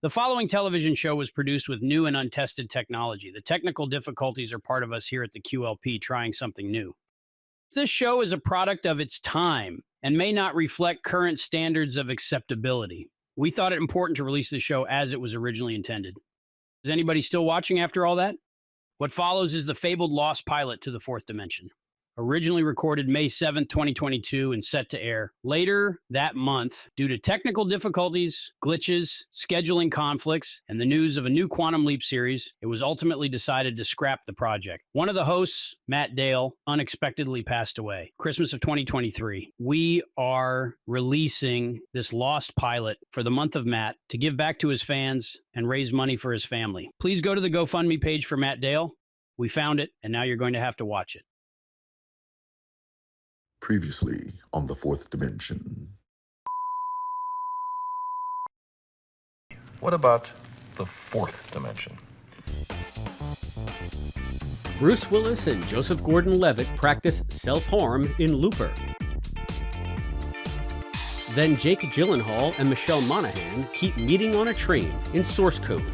The following television show was produced with new and untested technology. The technical difficulties are part of us here at the QLP trying something new. This show is a product of its time and may not reflect current standards of acceptability. We thought it important to release the show as it was originally intended. Is anybody still watching after all that? What follows is the fabled lost pilot to the fourth dimension. Originally recorded May 7th, 2022 and set to air later that month due to technical difficulties, glitches, scheduling conflicts, and the news of a new Quantum Leap series, it was ultimately decided to scrap the project. One of the hosts, Matt Dale, unexpectedly passed away. Christmas of 2023. We are releasing this lost pilot for the month of Matt to give back to his fans and raise money for his family. Please go to the GoFundMe page for Matt Dale. We found it, and now you're going to have to watch it. Previously on the fourth dimension. What about the fourth dimension? Bruce Willis and Joseph Gordon-Levitt practice self-harm in Looper. Then Jake Gyllenhaal and Michelle Monaghan keep meeting on a train in Source Code.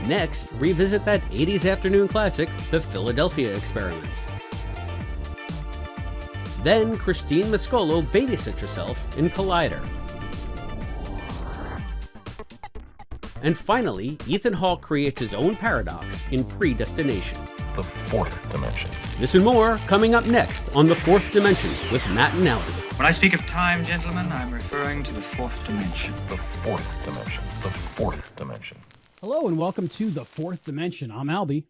Next, revisit that 80s afternoon classic, The Philadelphia Experiment. Then, Christine Mascolo babysits herself in Collider. And finally, Ethan Hawke creates his own paradox in Predestination. The fourth dimension. This and more coming up next on The Fourth Dimension with Matt and Albie. When I speak of time, gentlemen, I'm referring to the fourth dimension. The fourth dimension. The fourth dimension. Hello and welcome to The Fourth Dimension. I'm Albie.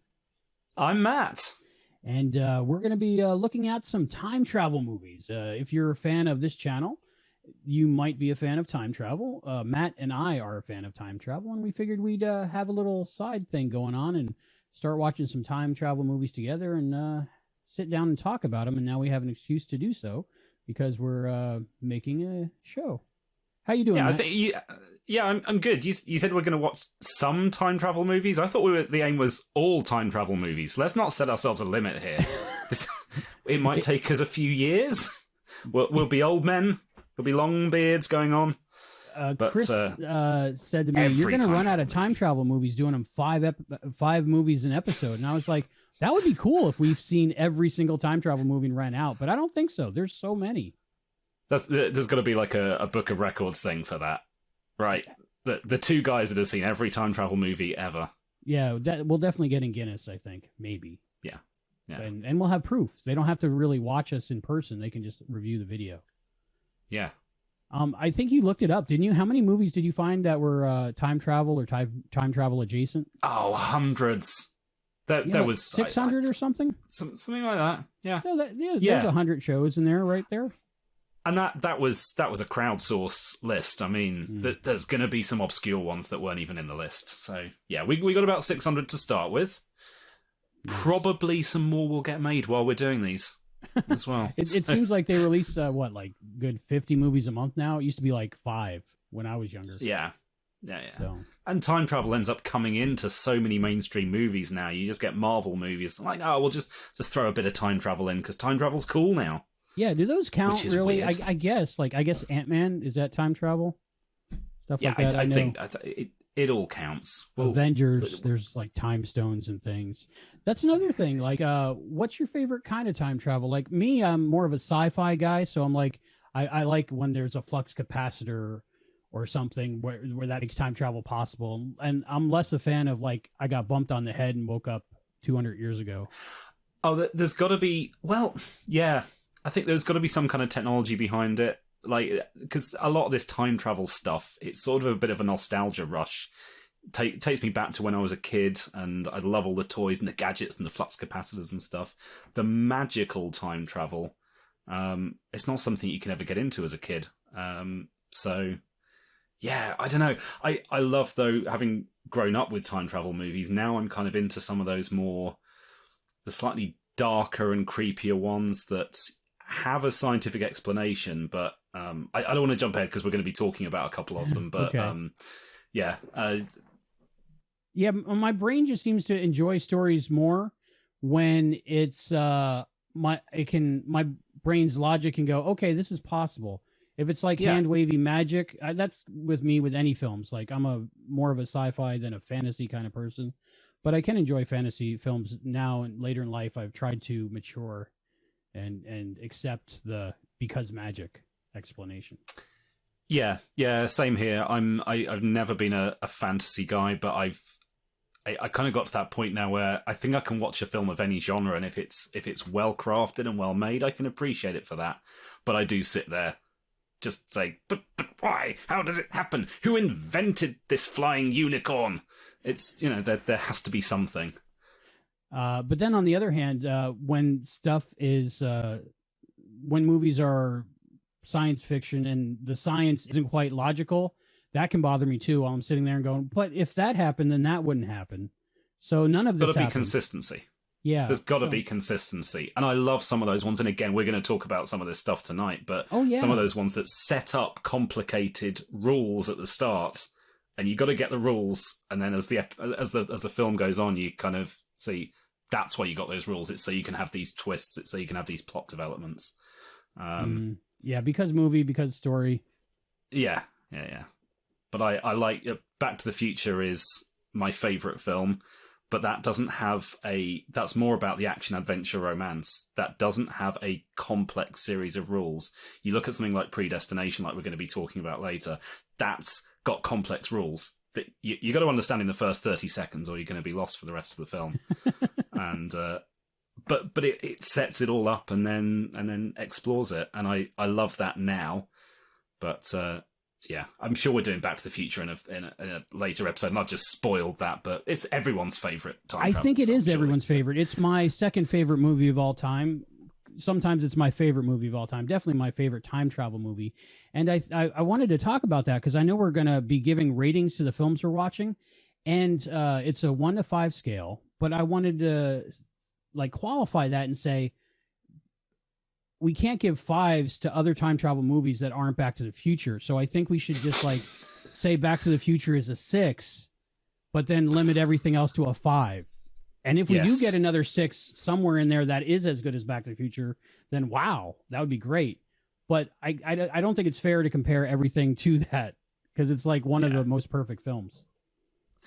I'm Matt. And we're going to be looking at some time travel movies. If you're a fan of this channel, you might be a fan of time travel. Matt and I are a fan of time travel, and we figured we'd have a little side thing going on and start watching some time travel movies together and sit down and talk about them. And now we have an excuse to do so because we're making a show. How you doing, Matt? I'm good. You said we're going to watch some time travel movies. I thought the aim was all time travel movies. Let's not set ourselves a limit here. It might take us a few years. We'll be old men. There'll be long beards going on. But Chris said to me, "You're going to run out of time travel movies doing them five movies an episode." And I was like, "That would be cool if we've seen every single time travel movie and ran out." But I don't think so. There's so many. There's got to be like a book of records thing for that. Right, the two guys that have seen every time travel movie ever. Yeah, we'll definitely get in Guinness, I think. Maybe. Yeah. And we'll have proof. They don't have to really watch us in person. They can just review the video. Yeah. I think you looked it up, didn't you? How many movies did you find that were time travel or time travel adjacent? Oh, hundreds. There was 600 or something? Something like that. Yeah. No, there's 100 shows in there, right there. And that was a crowdsource list. I mean, there's going to be some obscure ones that weren't even in the list. So, yeah, we got about 600 to start with. Probably some more will get made while we're doing these as well. It seems like they release, good 50 movies a month now? It used to be like 5 when I was younger. Yeah. So. And time travel ends up coming into so many mainstream movies now. You just get Marvel movies. Like, we'll just throw a bit of time travel in because time travel's cool now. Yeah, do those count really? I guess Ant-Man, is that time travel? Stuff like that. I think it all counts. Avengers, there's like time stones and things. That's another thing. Like, what's your favorite kind of time travel? Like me, I'm more of a sci-fi guy, so I'm like, I like when there's a flux capacitor or something where that makes time travel possible. And I'm less a fan of like, I got bumped on the head and woke up 200 years ago. Oh, there's got to be. Well, yeah. I think there's got to be some kind of technology behind it, like because a lot of this time travel stuff, it's sort of a bit of a nostalgia rush. Takes me back to when I was a kid, and I love all the toys and the gadgets and the flux capacitors and stuff. The magical time travel, it's not something you can ever get into as a kid. So, yeah, I don't know. I love, though, having grown up with time travel movies. Now I'm kind of into some of those the slightly darker and creepier ones that have a scientific explanation, but I don't want to jump ahead because we're going to be talking about a couple of them. But okay. Yeah, my brain just seems to enjoy stories more when it's my brain's logic can go, okay, this is possible. If it's like hand wavy magic, that's with me with any films. Like I'm a more of a sci-fi than a fantasy kind of person, but I can enjoy fantasy films now and later in life. I've tried to mature and accept the because magic explanation. Yeah, same here. I've never been a fantasy guy, but I kind of got to that point now where I think I can watch a film of any genre, and if it's well crafted and well made, I can appreciate it for that. But I do sit there, just say, but why? How does it happen? Who invented this flying unicorn? It's there has to be something. But then on the other hand, when stuff is when movies are science fiction and the science isn't quite logical, that can bother me too while I'm sitting there and going, but if that happened, then that wouldn't happen. So none of this Gotta be happened. consistency. Yeah. There's got to be consistency. And I love some of those ones. And again, we're going to talk about some of this stuff tonight, but some of those ones that set up complicated rules at the start, and you got to get the rules. And then as the film goes on, you kind of see that's why you got those rules. It's so you can have these twists. It's so you can have these plot developments. Because movie, because story. Yeah. But I like Back to the Future is my favorite film, but that doesn't have that's more about the action adventure romance. That doesn't have a complex series of rules. You look at something like Predestination, like we're going to be talking about later, that's got complex rules that you got to understand in the first 30 seconds or you're going to be lost for the rest of the film. And but it sets it all up and then explores it, and I love that now. But yeah, I'm sure we're doing Back to the Future in a later episode, and I've just spoiled that, but it's everyone's favorite time travel. I think it film, is everyone's favorite. It's my second favorite movie of all time. Sometimes it's my favorite movie of all time. Definitely my favorite time travel movie. And I wanted to talk about that because I know we're going to be giving ratings to the films we're watching, and it's a 1 to 5 scale. But I wanted to qualify that and say we can't give 5s to other time travel movies that aren't Back to the Future. So I think we should just say Back to the Future is a 6, but then limit everything else to a 5. And if we do get another 6 somewhere in there that is as good as Back to the Future, then wow, that would be great. But I don't think it's fair to compare everything to that because it's like one of the most perfect films.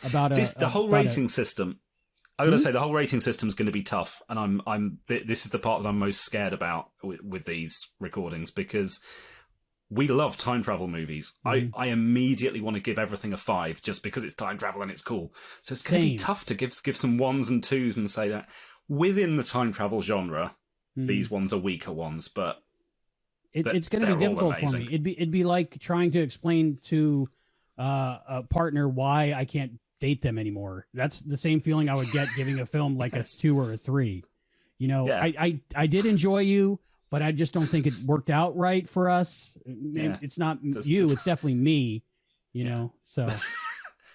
The whole rating system. I gotta say, the whole rating system is going to be tough, and this is the part that I'm most scared about with these recordings because we love time travel movies. I immediately want to give everything a 5 just because it's time travel and it's cool. So it's going to be tough to give some 1s and 2s and say that within the time travel genre, these ones are weaker ones, but it's going to be difficult for me. It'd be like trying to explain to a partner why I can't date them anymore. That's the same feeling I would get giving a film like a 2 or a 3. I did enjoy you, but I just don't think it worked out right for us. It's not it's definitely me, so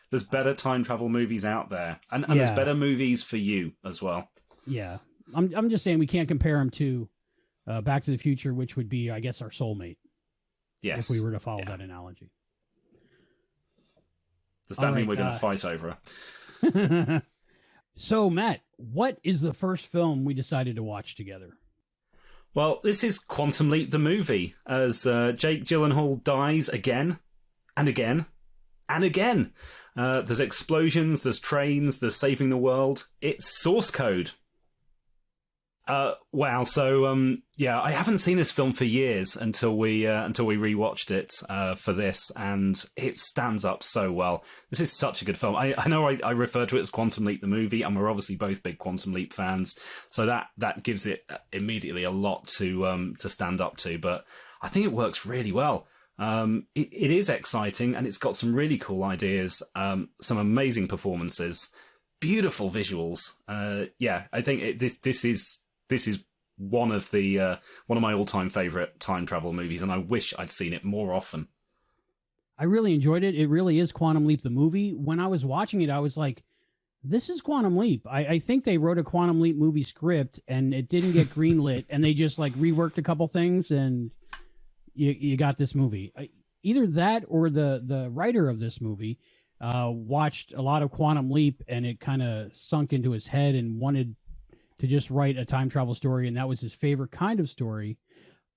there's better time travel movies out there, and there's better movies for you as well. Yeah, I'm just saying we can't compare them to Back to the Future, which would be, I guess, our soulmate. Yes, if we were to follow that analogy. Does that mean we're going to fight over her? So, Matt, what is the first film we decided to watch together? Well, this is Quantum Leap, the movie, as Jake Gyllenhaal dies again and again and again. There's explosions, there's trains, there's saving the world. It's Source Code. Wow. So, I haven't seen this film for years until we rewatched it for this, and it stands up so well. This is such a good film. I know I refer to it as Quantum Leap the movie, and we're obviously both big Quantum Leap fans, so that gives it immediately a lot to stand up to. But I think it works really well. It is exciting, and it's got some really cool ideas, some amazing performances, beautiful visuals. I think this is one of my all-time favorite time travel movies, and I wish I'd seen it more often. I really enjoyed it. It really is Quantum Leap the movie. When I was watching it, I was like, this is Quantum Leap. I think they wrote a Quantum Leap movie script and it didn't get greenlit, and they just reworked a couple things and you got this movie. Either that or the writer of this movie watched a lot of Quantum Leap and it kind of sunk into his head and wanted to just write a time travel story, and that was his favorite kind of story.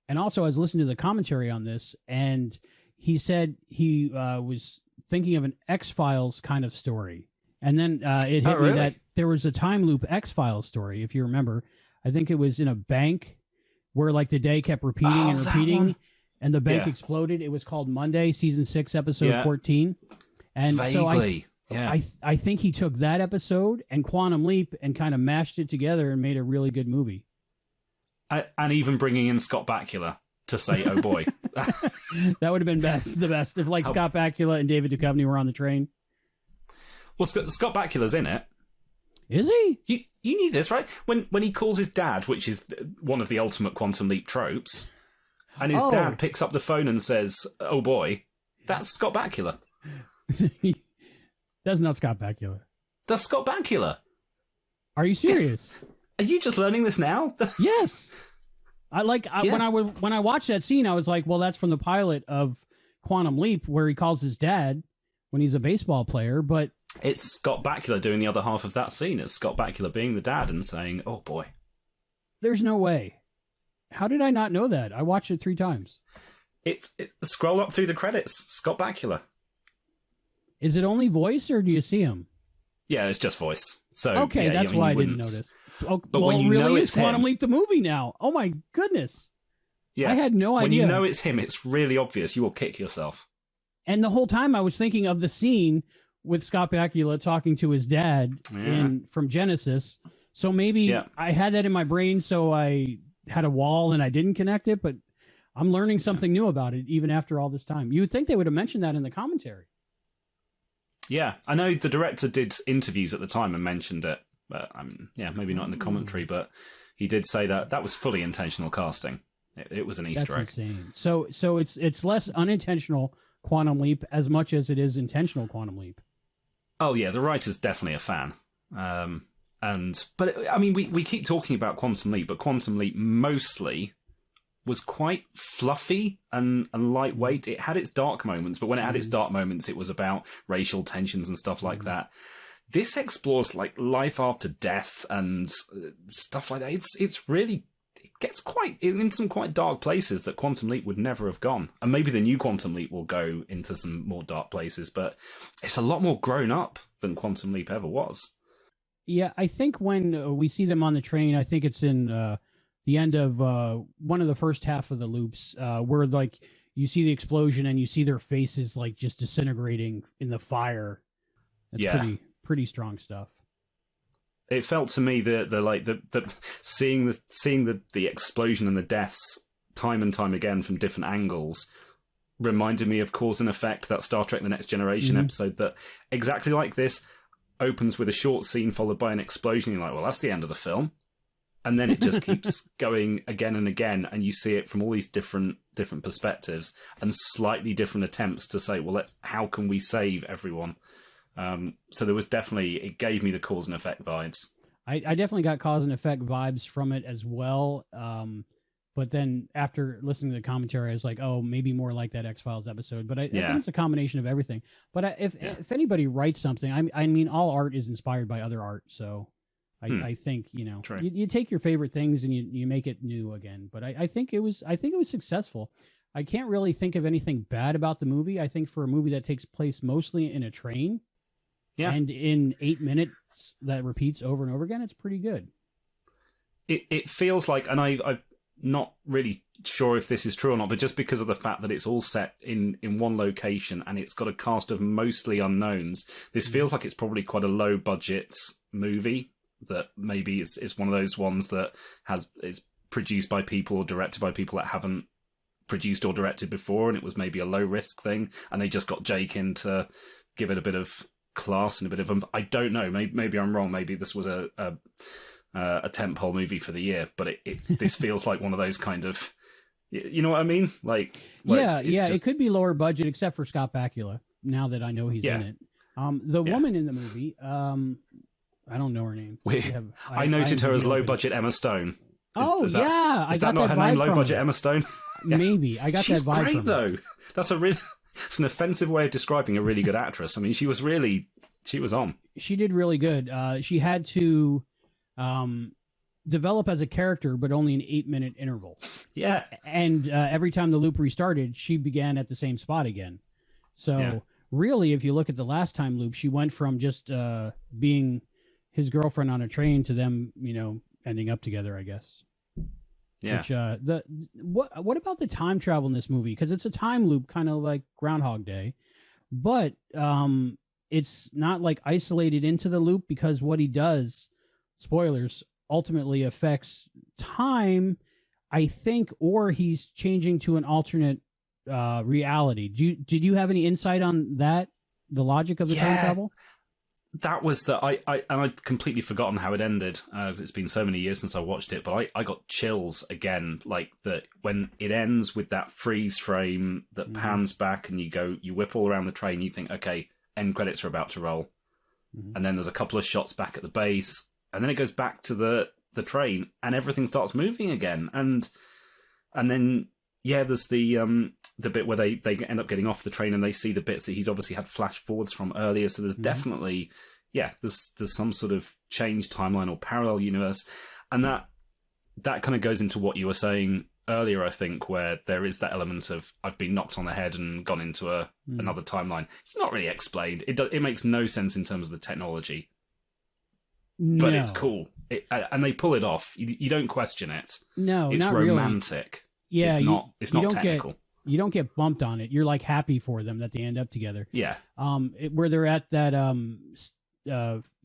And also, I was listening to the commentary on this, and he said he was thinking of an X-Files kind of story. And then it hit me that there was a time loop X-Files story, if you remember. I think it was in a bank where like the day kept repeating and repeating, and the bank exploded. It was called Monday, season 6, episode 14. And vaguely. I think he took that episode and Quantum Leap and kind of mashed it together and made a really good movie. And even bringing in Scott Bakula to say, "Oh boy," that would have been the best if like Scott Bakula and David Duchovny were on the train. Well, Scott Bakula's in it. Is he? You knew this, right? When he calls his dad, which is one of the ultimate Quantum Leap tropes, and his dad picks up the phone and says, "Oh boy," that's Scott Bakula. That's not Scott Bakula. That's Scott Bakula. Are you serious? Are you just learning this now? Yes. When I watched that scene, I was like, well, that's from the pilot of Quantum Leap, where he calls his dad when he's a baseball player. But it's Scott Bakula doing the other half of that scene. It's Scott Bakula being the dad and saying, "Oh boy." There's no way. How did I not know that? I watched it 3 times. Scroll up through the credits. Scott Bakula. Is it only voice, or do you see him? Yeah, it's just voice. So okay, that's why I didn't notice. Oh, but when you really, know it's Quantum Leap the movie now. Oh my goodness! Yeah, I had no idea. When you know it's him, it's really obvious. You will kick yourself. And the whole time, I was thinking of the scene with Scott Bakula talking to his dad from Genesis. So maybe I had that in my brain, so I had a wall and I didn't connect it. But I'm learning something new about it, even after all this time. You would think they would have mentioned that in the commentary. Yeah, I know the director did interviews at the time and mentioned it. But maybe not in the commentary, but he did say that was fully intentional casting. It was an Easter egg. That's insane. So it's less unintentional Quantum Leap as much as it is intentional Quantum Leap. Oh yeah, the writer's definitely a fan. But I mean, we keep talking about Quantum Leap, but Quantum Leap mostly was quite fluffy and lightweight. It had its dark moments, but when it had its dark moments, it was about racial tensions and stuff like that. This explores like life after death and stuff like that. It gets quite in some quite dark places that Quantum Leap would never have gone. And maybe the new Quantum Leap will go into some more dark places, but it's a lot more grown up than Quantum Leap ever was. Yeah, I think when we see them on the train, I think it's in the end of one of the first half of the loops, where like you see the explosion and you see their faces like just disintegrating in the fire. That's pretty strong stuff. It felt to me the seeing the explosion and the deaths time and time again from different angles reminded me of Cause and Effect, that Star Trek The Next Generation episode that exactly like this opens with a short scene followed by an explosion. You're like, well, that's the end of the film. And then it just keeps going again and again, and you see it from all these different perspectives and slightly different attempts to say, well, how can we save everyone? So there was definitely, it gave me the Cause and Effect vibes. I definitely got Cause and Effect vibes from it as well. But then after listening to the commentary, I was like, oh, maybe more like that X-Files episode. But I think it's a combination of everything. But if anybody writes something, I mean, all art is inspired by other art. So I think, you take your favorite things and you make it new again. But I think it was successful. I can't really think of anything bad about the movie. I think for a movie that takes place mostly in a train, and in 8 minutes that repeats over and over again, it's pretty good. It feels like, and I've not really sure if this is true or not, but just because of the fact that it's all set in one location and it's got a cast of mostly unknowns, this feels like it's probably quite a low budget movie that maybe is one of those ones that is produced by people or directed by people that haven't produced or directed before, and it was maybe a low risk thing, and they just got Jake in to give it a bit of class and a bit of I don't know, maybe I'm wrong, maybe this was a tentpole movie for the year, but this feels like one of those kind of, you know what I mean, like it could be lower budget except for Scott Bakula, now that I know he's in it. The woman in the movie, I don't know her name. I noted her as low budget Emma Stone. Is that not her name, low budget Emma Stone? Maybe I got that vibe. She's great though. It's an offensive way of describing a really good actress. I mean, she was on. She did really good. She had to develop as a character, but only in 8-minute intervals. Yeah. And every time the loop restarted, she began at the same spot again. So really, if you look at the last time loop, she went from just being his girlfriend on a train to them, ending up together, I guess. Yeah. Which, what about the time travel in this movie? Because it's a time loop, kind of like Groundhog Day, but it's not like isolated into the loop, because what he does, spoilers, ultimately affects time, I think, or he's changing to an alternate reality. Did you have any insight on that? The logic of the time travel? That was I'd completely forgotten how it ended, because it's been so many years since I watched it, but I got chills again, like that when it ends with that freeze frame that pans back and you whip all around the train, you think, okay, end credits are about to roll. And then there's a couple of shots back at the base, and then it goes back to the train and everything starts moving again. And then, there's the bit where they end up getting off the train and they see the bits that he's obviously had flash forwards from earlier. So there's definitely, there's some sort of changed timeline or parallel universe. And that kind of goes into what you were saying earlier, I think, where there is that element of I've been knocked on the head and gone into another timeline. It's not really explained. It makes no sense in terms of the technology. But it's cool. And they pull it off. You don't question it. No, it's not romantic. Really. Yeah, it's not technical. You don't get bumped on it. You're like happy for them that they end up together. Yeah. Where they're at that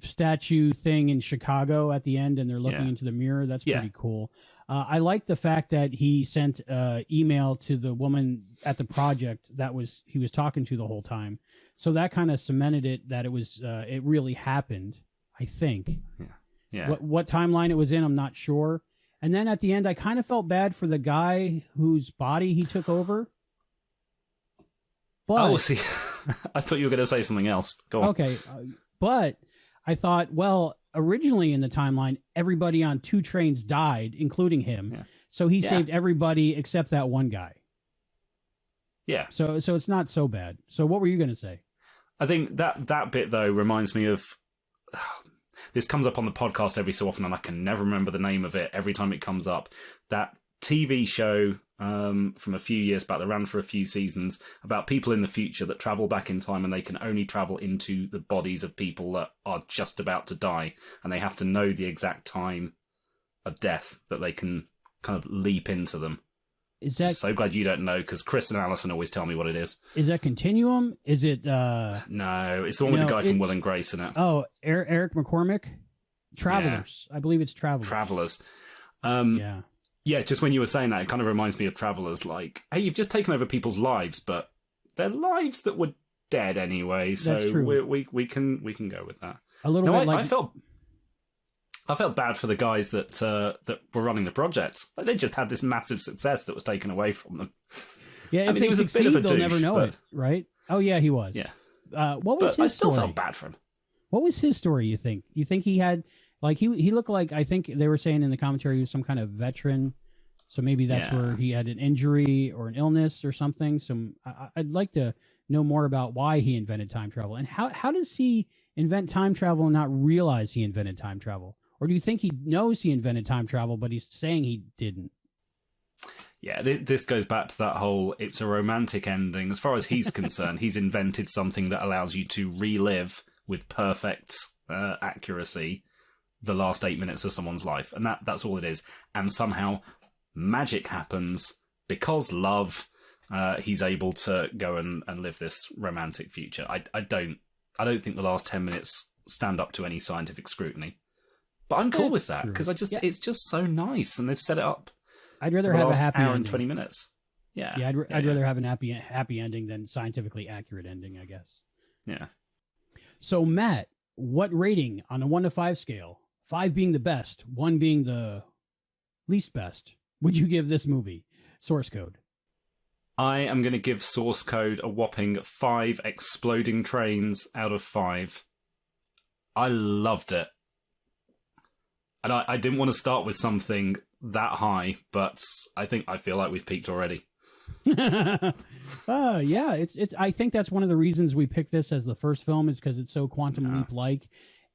statue thing in Chicago at the end, and they're looking into the mirror. That's pretty cool. I like the fact that he sent email to the woman at the project he was talking to the whole time. So that kind of cemented it that it really happened, I think. Yeah. What timeline it was in, I'm not sure. And then at the end, I kind of felt bad for the guy whose body he took over. But, see, I thought you were going to say something else. Go on. Okay, but I thought, well, originally in the timeline, everybody on 2 trains died, including him. Yeah. So he saved everybody except that one guy. Yeah. So it's not so bad. So what were you going to say? I think that bit, though, reminds me of... This comes up on the podcast every so often, and I can never remember the name of it every time it comes up. That TV show from a few years back that ran for a few seasons about people in the future that travel back in time, and they can only travel into the bodies of people that are just about to die, and they have to know the exact time of death that they can kind of leap into them. I'm so glad you don't know, because Chris and Alison always tell me what it is. Is that Continuum? Is it... No, it's the one with the guy from Will and Grace in it. Oh, Eric McCormick? Travelers. Yeah. I believe it's Travelers. Yeah, just when you were saying that, it kind of reminds me of Travelers. Like, hey, you've just taken over people's lives, but they're lives that were dead anyway, so that's true. we can go with that. A little bit like... I felt bad for the guys that were running the project. Like, they just had this massive success that was taken away from them. Yeah, if they succeed, they'll never know it, right? Oh, yeah, he was. Yeah. What was his story? I still felt bad for him. What was his story, you think? You think he had... Like, he looked like... I think they were saying in the commentary he was some kind of veteran. So maybe that's where he had an injury or an illness or something. So I'd like to know more about why he invented time travel. And how does he invent time travel and not realize he invented time travel? Or do you think he knows he invented time travel, but he's saying he didn't? Yeah, this goes back to that whole, it's a romantic ending. As far as he's concerned, he's invented something that allows you to relive with perfect accuracy the last 8 minutes of someone's life. And that's all it is. And somehow magic happens because love, he's able to go and live this romantic future. I don't think the last 10 minutes stand up to any scientific scrupiny. But I'm cool with that, because it's just so nice, and they've set it up. I'd rather have a happy hour ending. And 20 minutes. Yeah. Yeah, I'd rather have an happy ending than scientifically accurate ending, I guess. Yeah. So, Matt, what rating on a 1 to 5 scale, 5 being the best, 1 being the least best, would you give this movie? Source code. I am going to give Source Code a whopping 5 exploding trains out of 5. I loved it. And I didn't want to start with something that high, but I feel like we've peaked already. Yeah, it's. I think that's one of the reasons we picked this as the first film, is because it's so Quantum Leap like,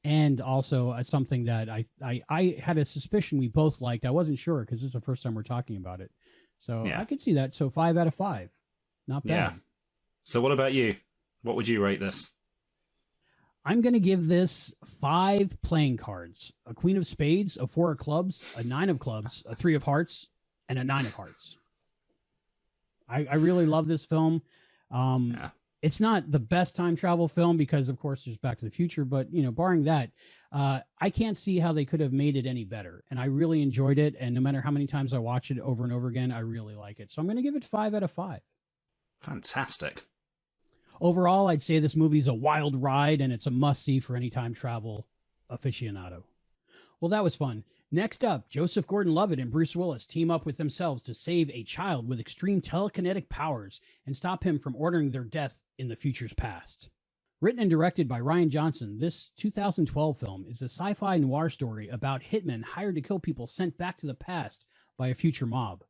and also something that I had a suspicion we both liked. I wasn't sure because this is the first time we're talking about it. So Yeah. I could see that. So 5 out of 5. Not bad. Yeah. So what about you? What would you rate this? I'm going to give this 5 playing cards: a queen of spades, a 4 of clubs, a 9 of clubs, a 3 of hearts, and a 9 of hearts. I really love this film. It's not the best time travel film because, of course, there's Back to the Future. But, barring that, I can't see how they could have made it any better. And I really enjoyed it. And no matter how many times I watch it over and over again, I really like it. So I'm going to give it 5 out of 5. Fantastic. Overall, I'd say this movie's a wild ride, and it's a must-see for any time travel aficionado. Well, that was fun. Next up, Joseph Gordon-Levitt and Bruce Willis team up with themselves to save a child with extreme telekinetic powers and stop him from ordering their death in the future's past. Written and directed by Rian Johnson, this 2012 film is a sci-fi noir story about hitmen hired to kill people sent back to the past by a future mob.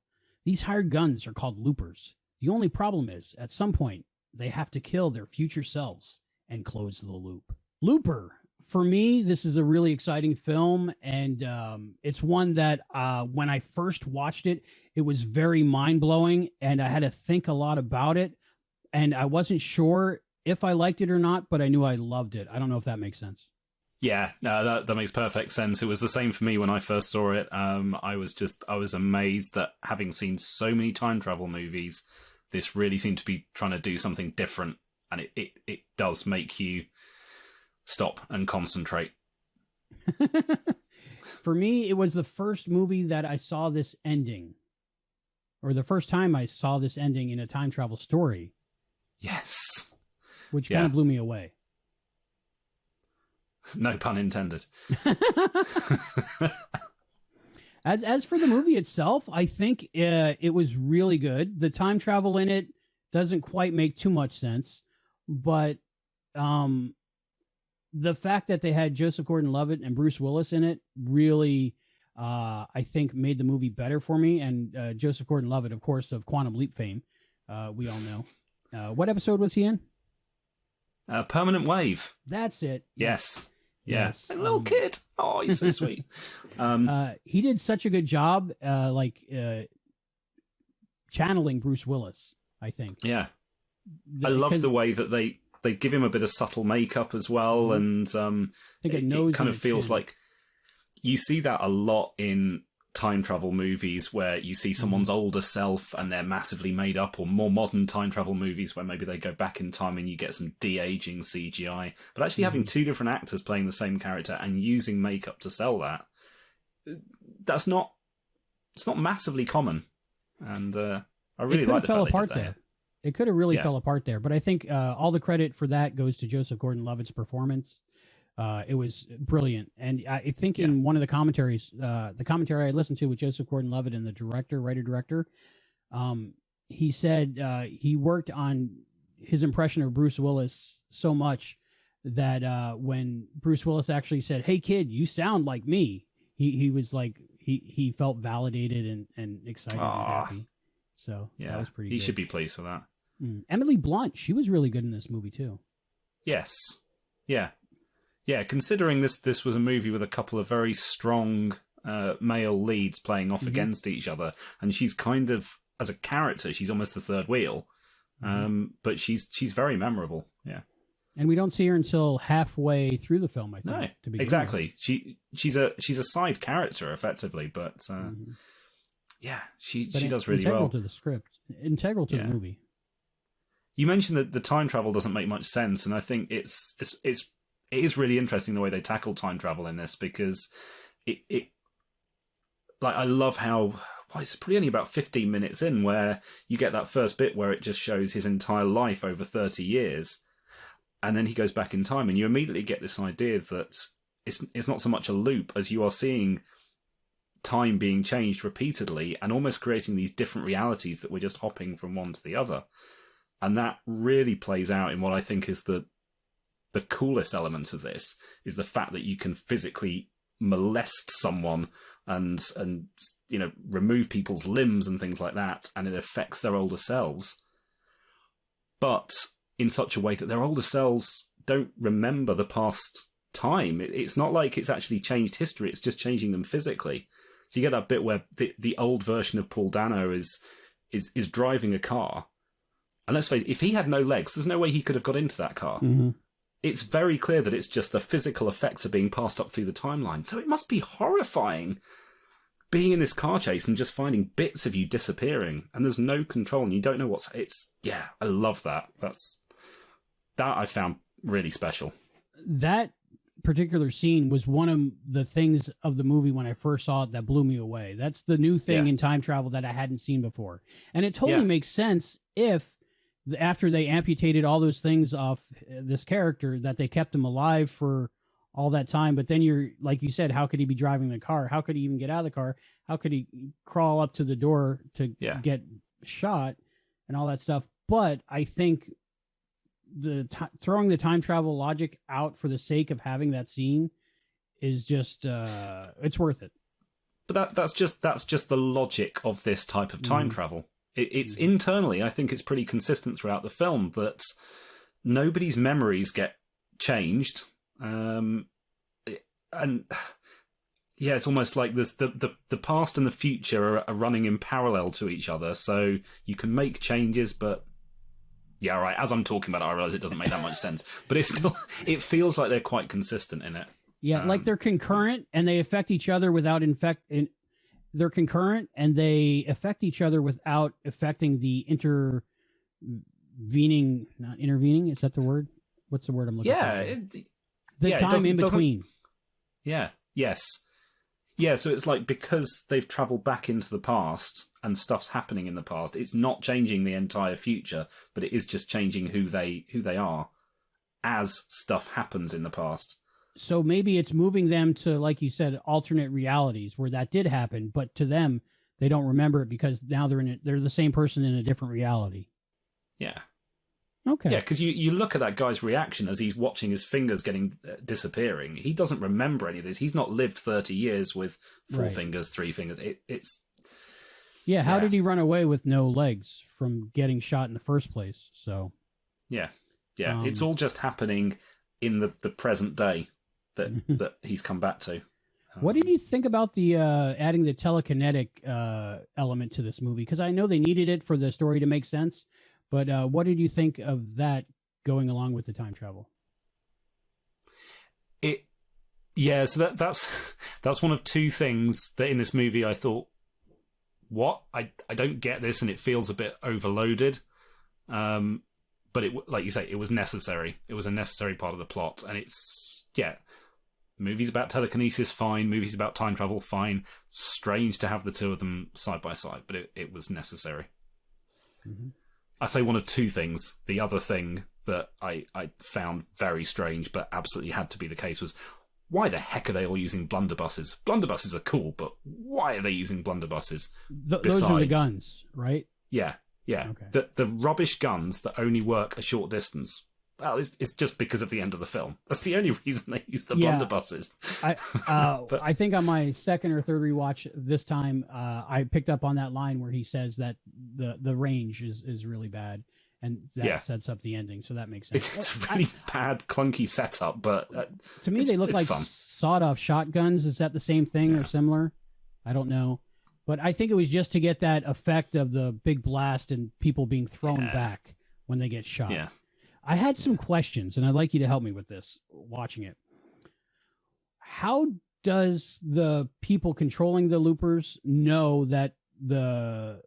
These hired guns are called loopers. The only problem is, at some point, they have to kill their future selves and close the loop. Looper. For me, this is a really exciting film, and it's one that when I first watched it, it was very mind-blowing, and I had to think a lot about it, and I wasn't sure if I liked it or not, but I knew I loved it. I don't know if that makes sense. Yeah, no, that makes perfect sense. It was the same for me when I first saw it. I was amazed that having seen so many time travel movies, this really seemed to be trying to do something different, and it does make you stop and concentrate. For me, it was the first movie that I saw this ending, or the first time I saw this ending in a time travel story. Yes. Which kind of blew me away. No pun intended. As for the movie itself, I think it was really good. The time travel in it doesn't quite make too much sense, but the fact that they had Joseph Gordon-Levitt and Bruce Willis in it really, I think, made the movie better for me. And Joseph Gordon-Levitt, of course, of Quantum Leap fame, we all know. What episode was he in? Permanent Wave. That's it. Yes. Yes. A little kid. Oh, he's so sweet. He did such a good job, channeling Bruce Willis, I think. Yeah. I love the way that they give him a bit of subtle makeup as well, and it kind of feels like you see that a lot in time travel movies where you see someone's older self and they're massively made up, or more modern time travel movies where maybe they go back in time and you get some de-aging CGI. But actually having 2 different actors playing the same character and using makeup to sell that, it's not massively common. And I really like the fact they did that. There. It could have really fell apart there, but I think all the credit for that goes to Joseph Gordon-Levitt's performance. It was brilliant, and I think in one of the commentaries, the commentary I listened to with Joseph Gordon-Levitt and the writer-director, he said he worked on his impression of Bruce Willis so much that when Bruce Willis actually said, "Hey kid, you sound like me," he was like he felt validated and excited and happy. So that was pretty good. He should be pleased for that. Emily Blunt, she was really good in this movie too. Yes. Yeah. Yeah, considering this was a movie with a couple of very strong male leads playing off against each other, and she's kind of, as a character, she's almost the third wheel. But she's very memorable. Yeah. And we don't see her until halfway through the film, I think. No, to begin exactly. with. She's a side character effectively, but yeah, she does really integral well. To the script, integral to the movie. You mentioned that the time travel doesn't make much sense, and I think it is really interesting the way they tackle time travel in this, because it like, I love how it's probably only about 15 minutes in where you get that first bit where it just shows his entire life over 30 years, and then he goes back in time, and you immediately get this idea that it's not so much a loop as you are seeing time being changed repeatedly and almost creating these different realities that we're just hopping from one to the other. And that really plays out in what I think is the coolest element of this, is the fact that you can physically molest someone and remove people's limbs and things like that, and it affects their older selves, but in such a way that their older selves don't remember the past time. It's not like it's actually changed history. It's just changing them physically. So you get that bit where the old version of Paul Dano is driving a car. And let's face it, if he had no legs, there's no way he could have got into that car. Mm-hmm. It's very clear that it's just the physical effects are being passed up through the timeline. So it must be horrifying being in this car chase and just finding bits of you disappearing, and there's no control and you don't know I love that. That I found really special. That particular scene was one of the things of the movie when I first saw it that blew me away. That's the new thing in time travel that I hadn't seen before. And it totally makes sense if after they amputated all those things off this character that they kept him alive for all that time. But then you're, like you said, how could he be driving the car? How could he even get out of the car? How could he crawl up to the door to get shot and all that stuff? But I think throwing the time travel logic out for the sake of having that scene is just it's worth it. But that's just the logic of this type of time travel. It's internally, I think it's pretty consistent throughout the film that nobody's memories get changed. And yeah, it's almost like there's the past and the future are running in parallel to each other, so you can make changes, but yeah, right, as I'm talking about it, I realise it doesn't make that much sense, but it feels like they're quite consistent in it. Yeah, like they're concurrent and they affect each other without they're concurrent and they affect each other without affecting the not intervening, is that the word? What's the word I'm looking for? The time in between. Yeah, yes. Yeah, so it's like because they've travelled back into the past and stuff's happening in the past, it's not changing the entire future, but it is just changing who they are as stuff happens in the past. So maybe it's moving them to, like you said, alternate realities where that did happen, but to them, they don't remember it because now they're the same person in a different reality. Yeah. Okay. Yeah, because you look at that guy's reaction as he's watching his fingers getting disappearing. He doesn't remember any of this. He's not lived 30 years with 4 fingers, 3 fingers. Yeah, how did he run away with no legs from getting shot in the first place? So. Yeah. It's all just happening in the present day that he's come back to. What did you think about the adding the telekinetic element to this movie? Because I know they needed it for the story to make sense. But what did you think of that going along with the time travel? So that's one of 2 things that in this movie I thought, what? I don't get this, and it feels a bit overloaded. But it, like you say, it was necessary. It was a necessary part of the plot, and movies about telekinesis, fine. Movies about time travel, fine. Strange to have the 2 of them side by side, but it was necessary. Mm-hmm. I say one of 2 things. The other thing that I found very strange, but absolutely had to be the case, was why the heck are they all using blunderbusses? Blunderbusses are cool, but why are they using blunderbusses? Those are the guns, right? Yeah. Okay. The rubbish guns that only work a short distance. Well, it's just because of the end of the film. That's the only reason they use the blunderbusses. I think on my second or third rewatch this time, I picked up on that line where he says that the range is really bad, and that sets up the ending. So that makes sense. It's a really bad, clunky setup, but to me they look like fun. Sawed-off shotguns. Is that the same thing or similar? I don't know, but I think it was just to get that effect of the big blast and people being thrown back when they get shot. Yeah. I had some questions, and I'd like you to help me with this, watching it. How does the people controlling the loopers know that the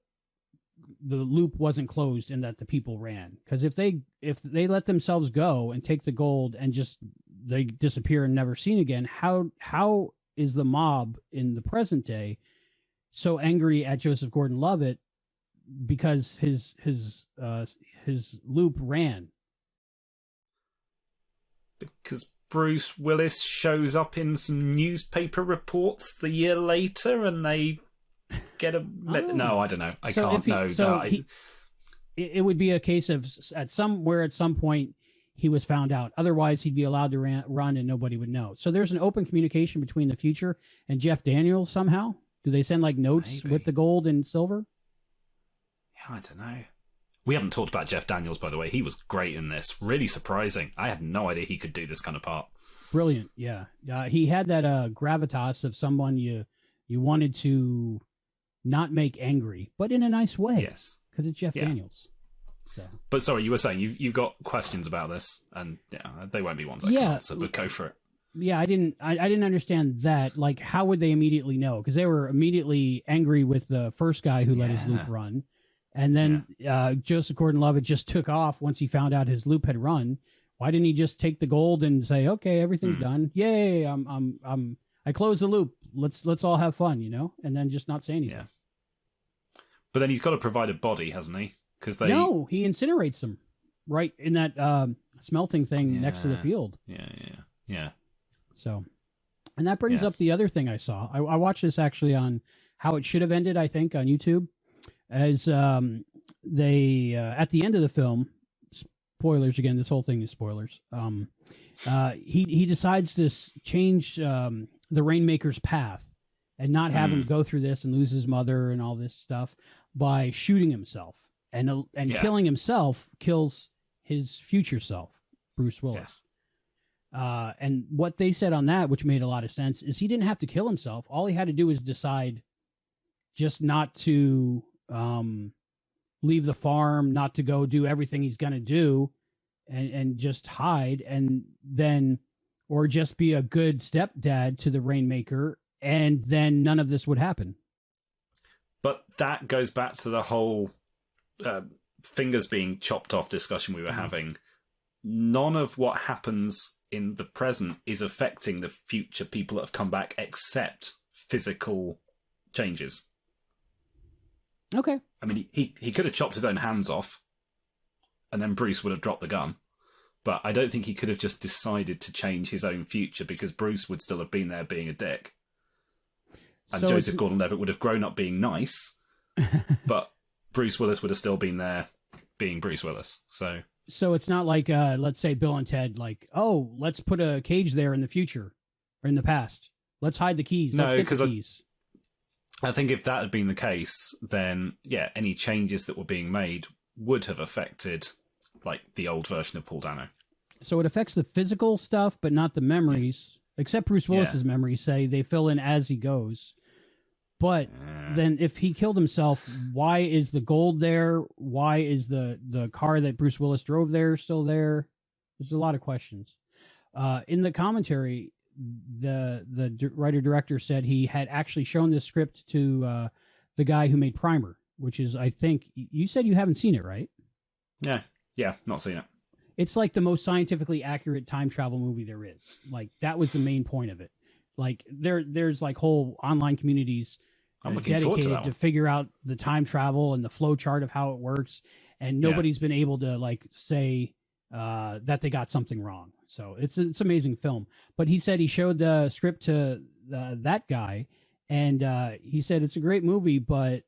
loop wasn't closed and that the people ran? Because if they let themselves go and take the gold and just they disappear and never seen again, how is the mob in the present day so angry at Joseph Gordon-Levitt because his loop ran? Because Bruce Willis shows up in some newspaper reports the year later, and they get a... No, I don't know. I can't know. It would be a case of at some point he was found out. Otherwise, he'd be allowed to run and nobody would know. So there's an open communication between the future and Jeff Daniels somehow? Do they send like notes with the gold and silver? Yeah, I don't know. We haven't talked about Jeff Daniels, by the way. He was great in this. Really surprising. I had no idea he could do this kind of part. Brilliant. Yeah. He had that gravitas of someone you wanted to not make angry, but in a nice way. Yes. Because it's Jeff Daniels. So. But sorry, you were saying you've got questions about this, and they won't be ones I can answer, but go for it. Yeah, I didn't understand that. Like, how would they immediately know? Because they were immediately angry with the first guy who let his loop run, and then Joseph Gordon-Levitt just took off once he found out his loop had run. Why didn't he just take the gold and say, "Okay, everything's done. Yay! I closed the loop. Let's all have fun," and then just not say anything. Yeah. But then he's got to provide a body, hasn't he? No, he incinerates them right in that smelting thing next to the field. Yeah. So, and that brings up the other thing I saw. I watched this actually on How It Should Have Ended, I think, on YouTube. As they, at the end of the film, spoilers again, this whole thing is spoilers. He decides to change the Rainmaker's path and not have him go through this and lose his mother and all this stuff by shooting himself. And killing himself kills his future self, Bruce Willis. And what they said on that, which made a lot of sense, is he didn't have to kill himself. All he had to do was decide just not to leave the farm, not to go do everything he's going to do, and just hide, and then, or just be a good stepdad to the Rainmaker, and then none of this would happen. But that goes back to the whole fingers being chopped off discussion we were having. None of what happens in the present is affecting the future people that have come back, except physical changes. Okay. I mean, he could have chopped his own hands off, and then Bruce would have dropped the gun. But I don't think he could have just decided to change his own future, because Bruce would still have been there being a dick. And so Joseph Gordon-Levitt would have grown up being nice, but Bruce Willis would have still been there being Bruce Willis. So it's not like, let's say Bill and Ted, like, oh, let's put a cage there in the future or in the past. Let's hide the keys. No, because I think if that had been the case, then any changes that were being made would have affected like the old version of Paul Dano. So it affects the physical stuff, but not the memories. Except Bruce Willis's memories say they fill in as he goes. But then if he killed himself, why is the gold there? Why is the car that Bruce Willis drove there still there? There's a lot of questions. In the commentary, the writer-director said he had actually shown this script to the guy who made Primer, which is, I think, you said you haven't seen it, right? Yeah, not seen it. It's like the most scientifically accurate time travel movie there is. Like, that was the main point of it. Like, there's like whole online communities dedicated to figure out the time travel and the flow chart of how it works, and nobody's been able to like say that they got something wrong. So it's amazing film. But he said he showed the script to that guy, and he said it's a great movie, but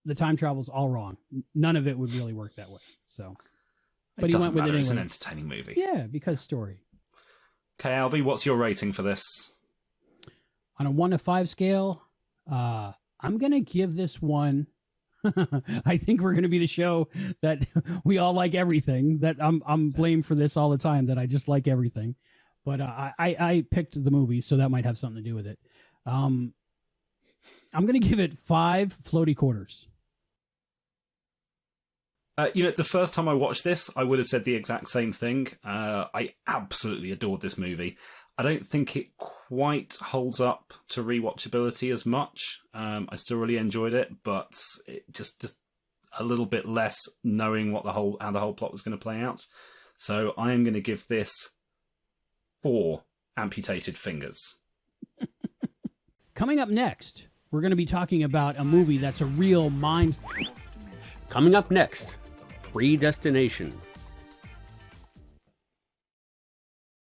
the time travel's all wrong. None of it would really work that way. So, but he went with it anyway. It's an entertaining movie. Yeah, because story. Okay, Albie, what's your rating for this? On a 1 to 5 scale, I'm going to give this one. I think we're going to be the show that we all like everything, that I'm blamed for this all the time, that I just like everything. But I picked the movie, so that might have something to do with it. I'm going to give it 5 floaty quarters. The first time I watched this, I would have said the exact same thing. I absolutely adored this movie. I don't think it quite holds up to rewatchability as much. I still really enjoyed it, but it just a little bit less knowing how the whole plot was going to play out. So I am going to give this 4 amputated fingers. Coming up next, we're going to be talking about a movie that's a real mind. Coming up next, Predestination.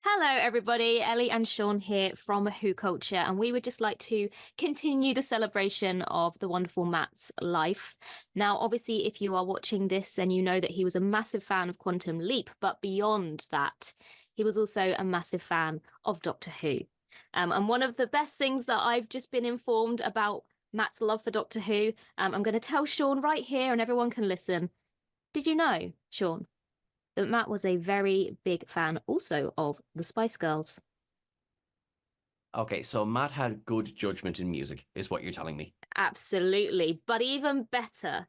Hello everybody, Ellie and Sean here from Who Culture, and we would just like to continue the celebration of the wonderful Matt's life. Now, obviously, if you are watching this, then you know that he was a massive fan of Quantum Leap, but beyond that, he was also a massive fan of Doctor Who. And one of the best things that I've just been informed about Matt's love for Doctor Who, I'm going to tell Sean right here and everyone can listen. Did you know, Sean, that Matt was a very big fan also of the Spice Girls? Okay, so Matt had good judgment in music, is what you're telling me. Absolutely. But even better,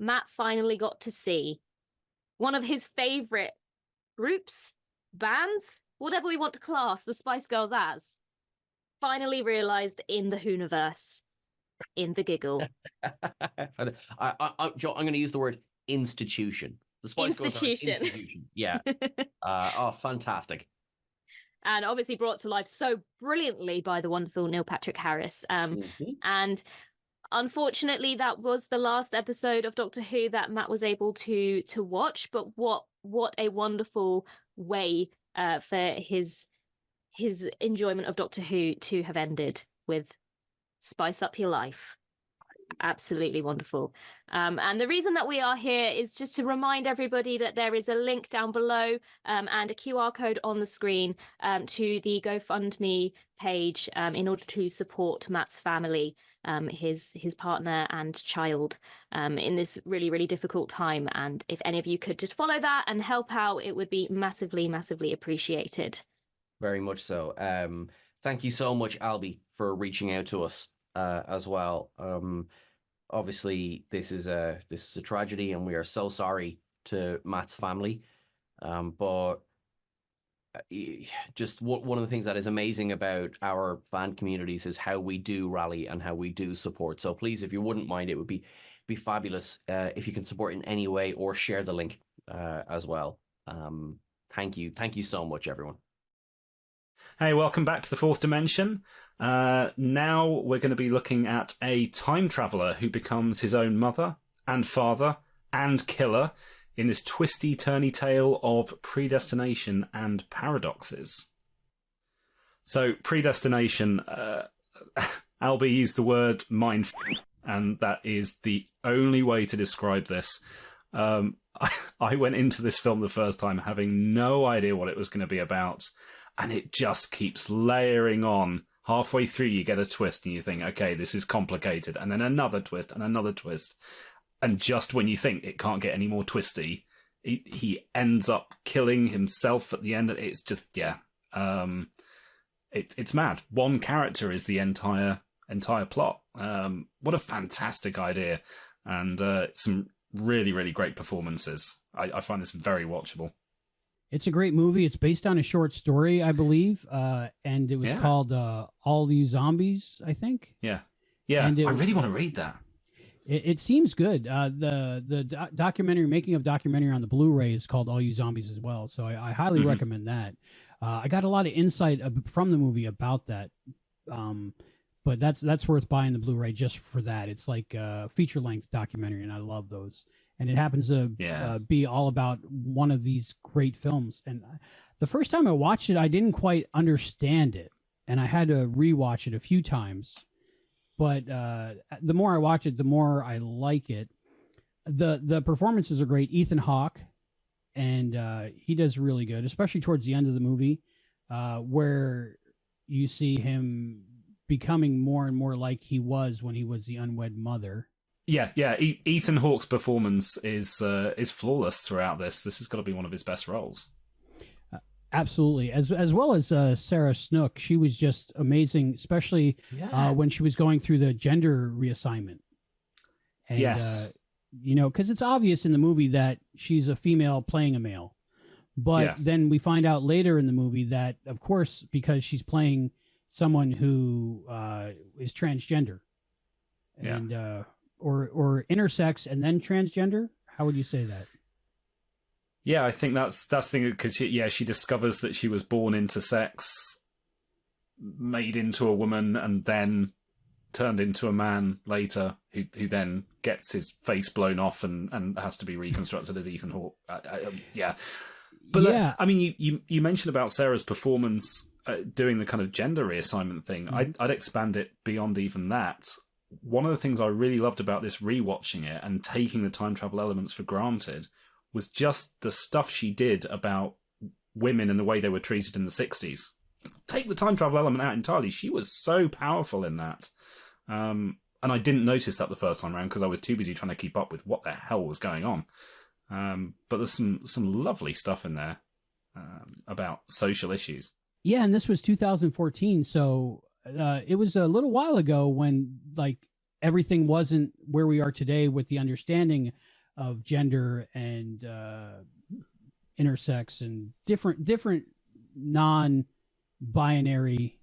Matt finally got to see one of his favorite groups, bands, whatever we want to class the Spice Girls as, finally realized in the Hooniverse, in the giggle. I'm going to use the word institution. The Spice Girls are an institution. Yeah. Fantastic. And obviously brought to life so brilliantly by the wonderful Neil Patrick Harris. And unfortunately, that was the last episode of Doctor Who that Matt was able to watch. But what a wonderful way for his enjoyment of Doctor Who to have ended with Spice Up Your Life. Absolutely wonderful. And the reason that we are here is just to remind everybody that there is a link down below and a QR code on the screen to the GoFundMe page in order to support Matt's family, his partner and child in this really, really difficult time. And if any of you could just follow that and help out, it would be massively, massively appreciated. Very much so. Thank you so much, Albie, for reaching out to us as well. Obviously, this is a tragedy, and we are so sorry to Matt's family. But just one of the things that is amazing about our fan communities is how we do rally and how we do support. So please, if you wouldn't mind, it would be fabulous if you can support in any way or share the link as well. Thank you so much, everyone. Hey, welcome back to the Fourth Dimension. Now we're going to be looking at a time traveller who becomes his own mother and father and killer in this twisty-turny tale of predestination and paradoxes. So, predestination, Albie used the word mind, and that is the only way to describe this. I went into this film the first time having no idea what it was going to be about, and it just keeps layering on. Halfway through, you get a twist, and you think, okay, this is complicated, and then another twist, and another twist. And just when you think it can't get any more twisty, he ends up killing himself at the end. It's just, it's mad. One character is the entire plot. What a fantastic idea, and some really, really great performances. I find this very watchable. It's a great movie. It's based on a short story, I believe, and it was called All You Zombies, I think. Yeah. And I really want to read that. It seems good. The documentary, making of documentary on the Blu-ray is called All You Zombies as well, so I highly recommend that. I got a lot of insight from the movie about that, but that's worth buying the Blu-ray just for that. It's like a feature-length documentary, and I love those. And it happens to be all about one of these great films. And the first time I watched it, I didn't quite understand it, and I had to rewatch it a few times. But the more I watch it, the more I like it. The performances are great. Ethan Hawke, and he does really good, especially towards the end of the movie, where you see him becoming more and more like he was when he was the unwed mother. Yeah. Ethan Hawke's performance is flawless throughout this. This has got to be one of his best roles. Absolutely, as well as Sarah Snook. She was just amazing, especially when she was going through the gender reassignment. And, yes, because it's obvious in the movie that she's a female playing a male, but then we find out later in the movie that, of course, because she's playing someone who is transgender, and or intersex and then transgender. How would you say that? Yeah, I think that's the thing, because she discovers that she was born into sex, made into a woman, and then turned into a man later, who then gets his face blown off and has to be reconstructed as Ethan Hawke. But I mean, you mentioned about Sarah's performance doing the kind of gender reassignment thing. Mm-hmm. I'd expand it beyond even that. One of the things I really loved about this rewatching it and taking the time travel elements for granted was just the stuff she did about women and the way they were treated in the 60s. Take the time travel element out entirely. She was so powerful in that. And I didn't notice that the first time around because I was too busy trying to keep up with what the hell was going on. But there's some lovely stuff in there about social issues. Yeah, and this was 2014, so it was a little while ago when like everything wasn't where we are today with the understanding of gender and intersex and different non-binary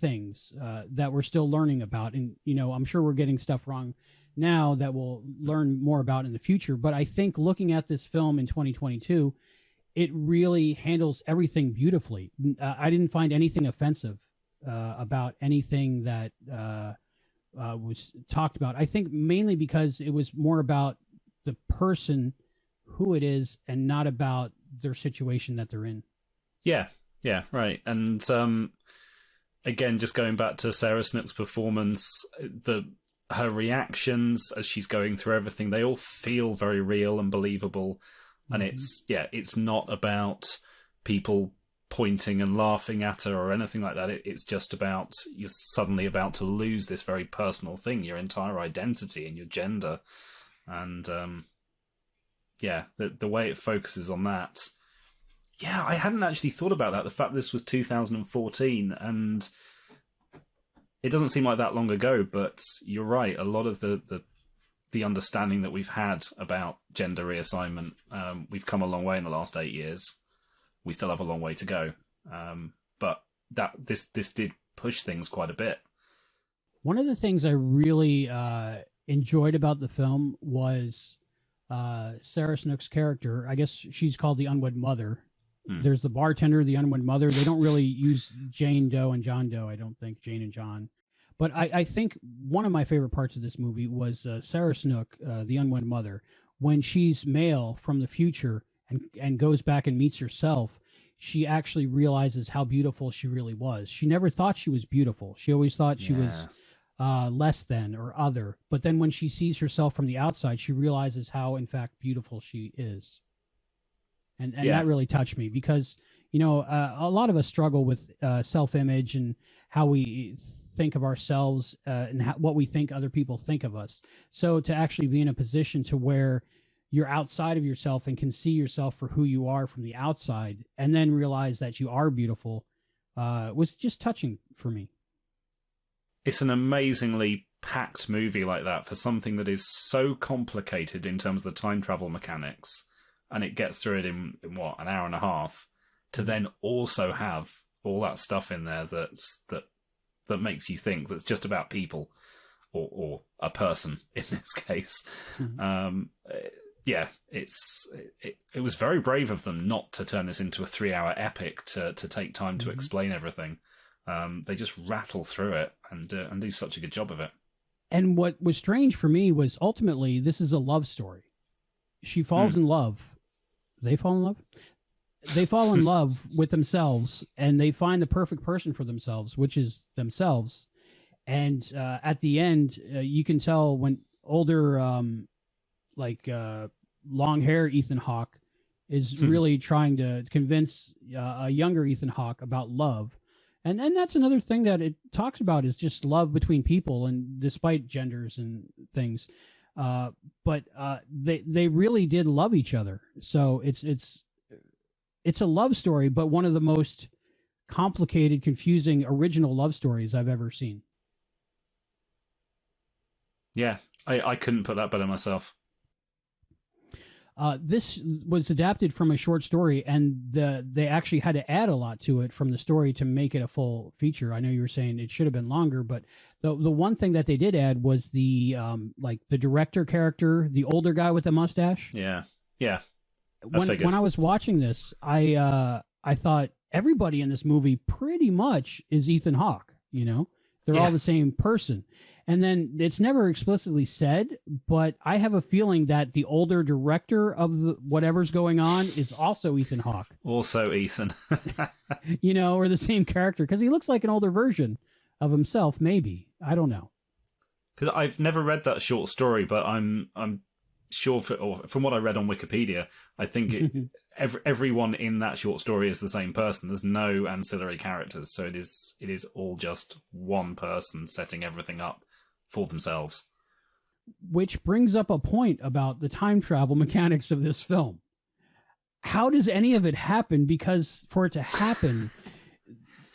things that we're still learning about. And I'm sure we're getting stuff wrong now that we'll learn more about in the future. But I think looking at this film in 2022, it really handles everything beautifully. I didn't find anything offensive about anything that was talked about. I think mainly because it was more about the person, who it is, and not about their situation that they're in. Yeah, right. And again, just going back to Sarah Snook's performance, her reactions as she's going through everything, they all feel very real and believable. And it's not about people pointing and laughing at her or anything like that. It's just about you're suddenly about to lose this very personal thing, your entire identity and your gender. And the way it focuses on that. Yeah, I hadn't actually thought about that. The fact this was 2014, and it doesn't seem like that long ago, but you're right. A lot of the understanding that we've had about gender reassignment, we've come a long way in the last 8 years. We still have a long way to go, but this did push things quite a bit. One of the things I really enjoyed about the film was Sarah Snook's character. I guess she's called the unwed mother. There's the bartender, the unwed mother. They don't really use Jane Doe and John Doe, I don't think, Jane and John. But I think one of my favorite parts of this movie was Sarah Snook, the unwed mother, when she's male from the future and goes back and meets herself. She actually realizes how beautiful she really was. She never thought she was beautiful. She always thought she was less than or other. But then when she sees herself from the outside, she realizes how, in fact, beautiful she is. And that really touched me because, a lot of us struggle with self-image and how we think of ourselves and what we think other people think of us. So to actually be in a position to where you're outside of yourself and can see yourself for who you are from the outside and then realize that you are beautiful was just touching for me. It's an amazingly packed movie like that for something that is so complicated in terms of the time travel mechanics, and it gets through it in what, an hour and a half, to then also have all that stuff in there that makes you think that's just about people or a person in this case. It was very brave of them not to turn this into a 3-hour epic to take time to explain everything. They just rattle through it and do such a good job of it. And what was strange for me was ultimately this is a love story. She falls in love. They fall in love? They fall in love with themselves, and they find the perfect person for themselves, which is themselves. And at the end, you can tell when older, long hair Ethan Hawke is really trying to convince a younger Ethan Hawke about love. And that's another thing that it talks about is just love between people, and despite genders and things. But they really did love each other. So it's a love story, but one of the most complicated, confusing, original love stories I've ever seen. Yeah, I couldn't put that better myself. This was adapted from a short story, and they actually had to add a lot to it from the story to make it a full feature. I know you were saying it should have been longer, but the one thing that they did add was the the director character, the older guy with the mustache. Yeah. When I was watching this, I thought everybody in this movie pretty much is Ethan Hawke. They're all the same person. And then it's never explicitly said, but I have a feeling that the older director of whatever's going on is also Ethan Hawke. Also Ethan. Or the same character, because he looks like an older version of himself, maybe. I don't know. Because I've never read that short story, but I'm sure from what I read on Wikipedia, I think everyone in that short story is the same person. There's no ancillary characters, so it is all just one person setting everything up for themselves. Which brings up a point about the time travel mechanics of this film. How does any of it happen? Because for it to happen,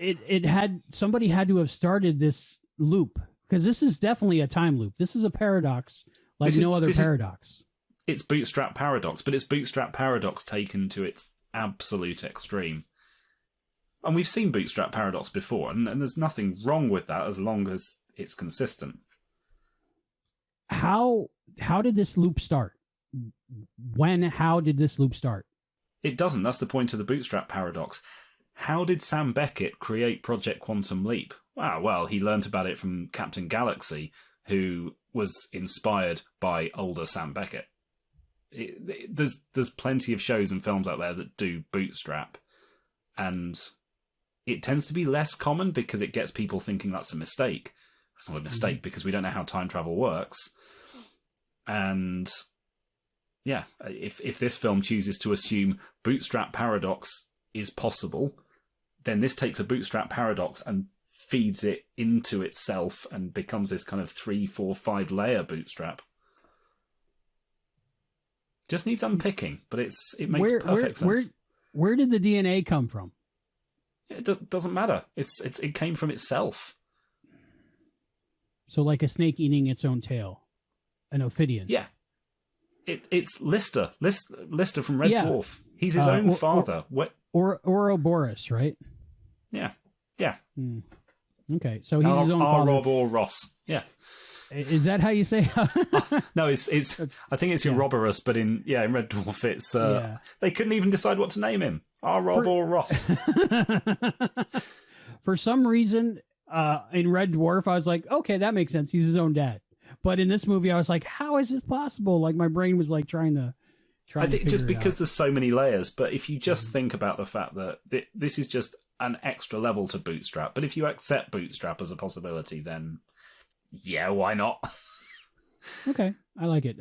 it had somebody had to have started this loop, because this is definitely a time loop. This is a paradox like no other paradox. It's bootstrap paradox, but it's bootstrap paradox taken to its absolute extreme. And we've seen bootstrap paradox before, and there's nothing wrong with that as long as it's consistent. How did this loop start? How did this loop start? It doesn't. That's the point of the bootstrap paradox. How did Sam Beckett create Project Quantum Leap? Well, he learnt about it from Captain Galaxy, who was inspired by older Sam Beckett. There's plenty of shows and films out there that do bootstrap, and it tends to be less common because it gets people thinking that's a mistake. It's not a mistake because we don't know how time travel works. And yeah, if this film chooses to assume bootstrap paradox is possible, then this takes a bootstrap paradox and feeds it into itself and becomes this kind of 3, 4, 5 layer bootstrap. Just needs unpicking, but it makes perfect sense. Where did the DNA come from? It doesn't matter. It came from itself. So like a snake eating its own tail, an Ophidian. Yeah, it's Lister. Lister from Red Dwarf. He's his own father. Or Ouroboros, right? Yeah. Okay, so he's his own father. Rob or Ross. Yeah. Is that how you say? No, it's. I think it's Ouroboros, but in Red Dwarf, it's. They couldn't even decide what to name him. Rob or Ross. For some reason, in Red Dwarf, I was like, okay, that makes sense. He's his own dad. But in this movie, I was like, how is this possible? Like my brain was like trying to. I think just because there's so many layers, but if you just think about the fact that this is just an extra level to bootstrap, but if you accept bootstrap as a possibility, then yeah, why not? Okay, I like it.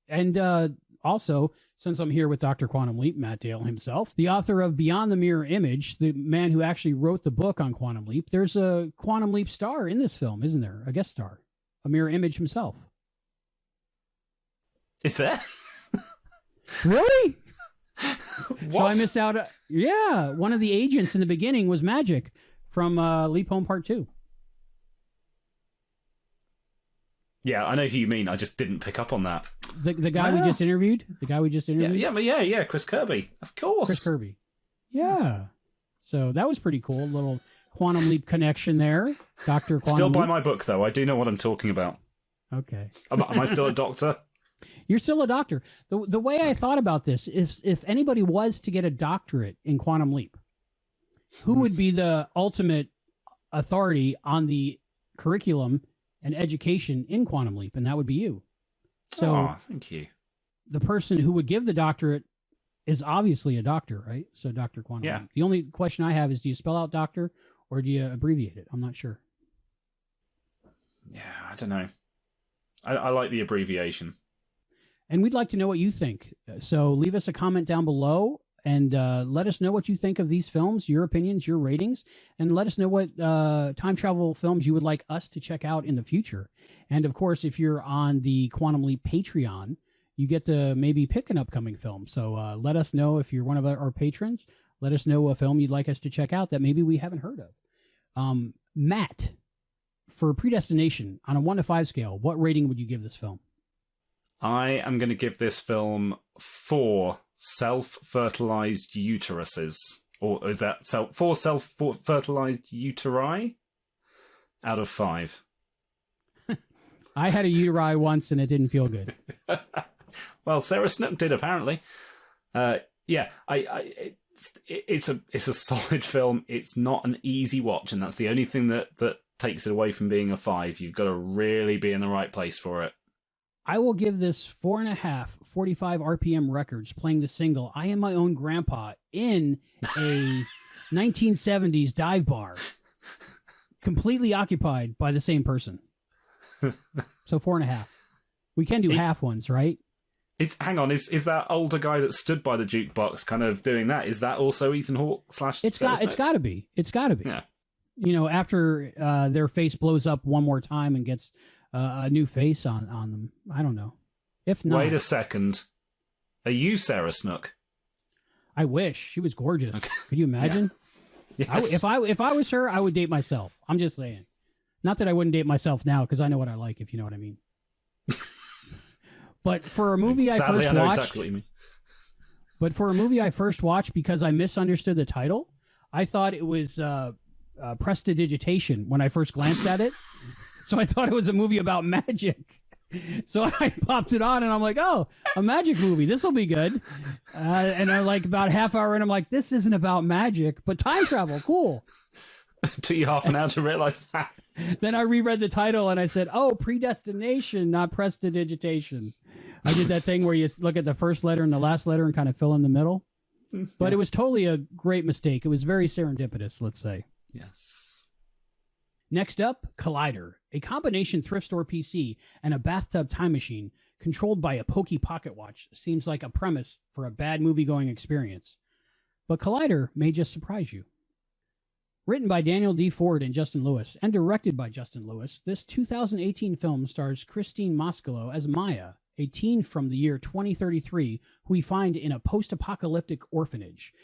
And also, since I'm here with Dr. Quantum Leap, Matt Dale himself, the author of Beyond the Mirror Image, the man who actually wrote the book on Quantum Leap, there's a Quantum Leap star in this film, isn't there? A guest star, a Mirror Image himself. Is there? Really? What? So I missed out. One of the agents in the beginning was Magic from Leap Home Part 2. Yeah, I know who you mean. I just didn't pick up on that. The guy we just interviewed? The guy we just interviewed? Yeah, Chris Kirby. Of course. Chris Kirby. Yeah. So that was pretty cool. Little Quantum Leap connection there. Dr. Quantum Still buy Leap. my book, though. I do know what I'm talking about. Okay. Am I still a doctor? You're still a doctor. The way I thought about this, if anybody was to get a doctorate in Quantum Leap, who would be the ultimate authority on the curriculum and education in Quantum Leap? And that would be you. So thank you. The person who would give the doctorate is obviously a doctor, right? So Dr. Quantum Leap. The only question I have is, do you spell out doctor or do you abbreviate it? I'm not sure. Yeah, I don't know. I like the abbreviation. And we'd like to know what you think. So leave us a comment down below and let us know what you think of these films, your opinions, your ratings, and let us know what time travel films you would like us to check out in the future. And of course, if you're on the Quantum Leap Patreon, you get to maybe pick an upcoming film. So let us know if you're one of our patrons. Let us know a film you'd like us to check out that maybe we haven't heard of. Matt, for Predestination, on a 1 to 5 scale, what rating would you give this film? I am going to give this film 4 self-fertilized uteruses. Or is that 4 self-fertilized uteri out of 5? I had a uteri once and it didn't feel good. Well, Sarah Snook did, apparently. It's a solid film. It's not an easy watch, and that's the only thing that takes it away from being a 5. You've got to really be in the right place for it. I will give this 4.5 45 RPM records playing the single I Am My Own Grandpa in a 1970s dive bar, completely occupied by the same person. So 4.5. We can do half ones, right? Hang on, is that older guy that stood by the jukebox kind of doing that? Is that also Ethan Hawke / It's got to be. It's got to be. Yeah. You know, after their face blows up one more time and gets a new face on them. I don't know. If not, wait a second. Are you Sarah Snook? I wish. She was gorgeous. Okay. Could you imagine? Yes. If I was her, I would date myself. I'm just saying. Not that I wouldn't date myself now, because I know what I like, if you know what I mean. But for a movie Sadly, I I know watched, exactly what you mean. but for a movie I first watched because I misunderstood the title, I thought it was Prestidigitation when I first glanced at it. So I thought it was a movie about magic. So I popped it on and I'm like, oh, a magic movie. This will be good. And I like about a half hour in, I'm like, this isn't about magic, but time travel. Cool. Took you half an hour to realize that. Then I reread the title and I said, oh, Predestination, not Prestidigitation. I did that thing where you look at the first letter and the last letter and kind of fill in the middle. But it was totally a great mistake. It was very serendipitous, let's say. Yes. Next up, Collider, a combination thrift store PC and a bathtub time machine controlled by a pokey pocket watch seems like a premise for a bad movie-going experience. But Collider may just surprise you. Written by Daniel D. Ford and Justin Lewis, and directed by Justin Lewis, this 2018 film stars Christine Moskalo as Maya, a teen from the year 2033 who we find in a post-apocalyptic orphanage.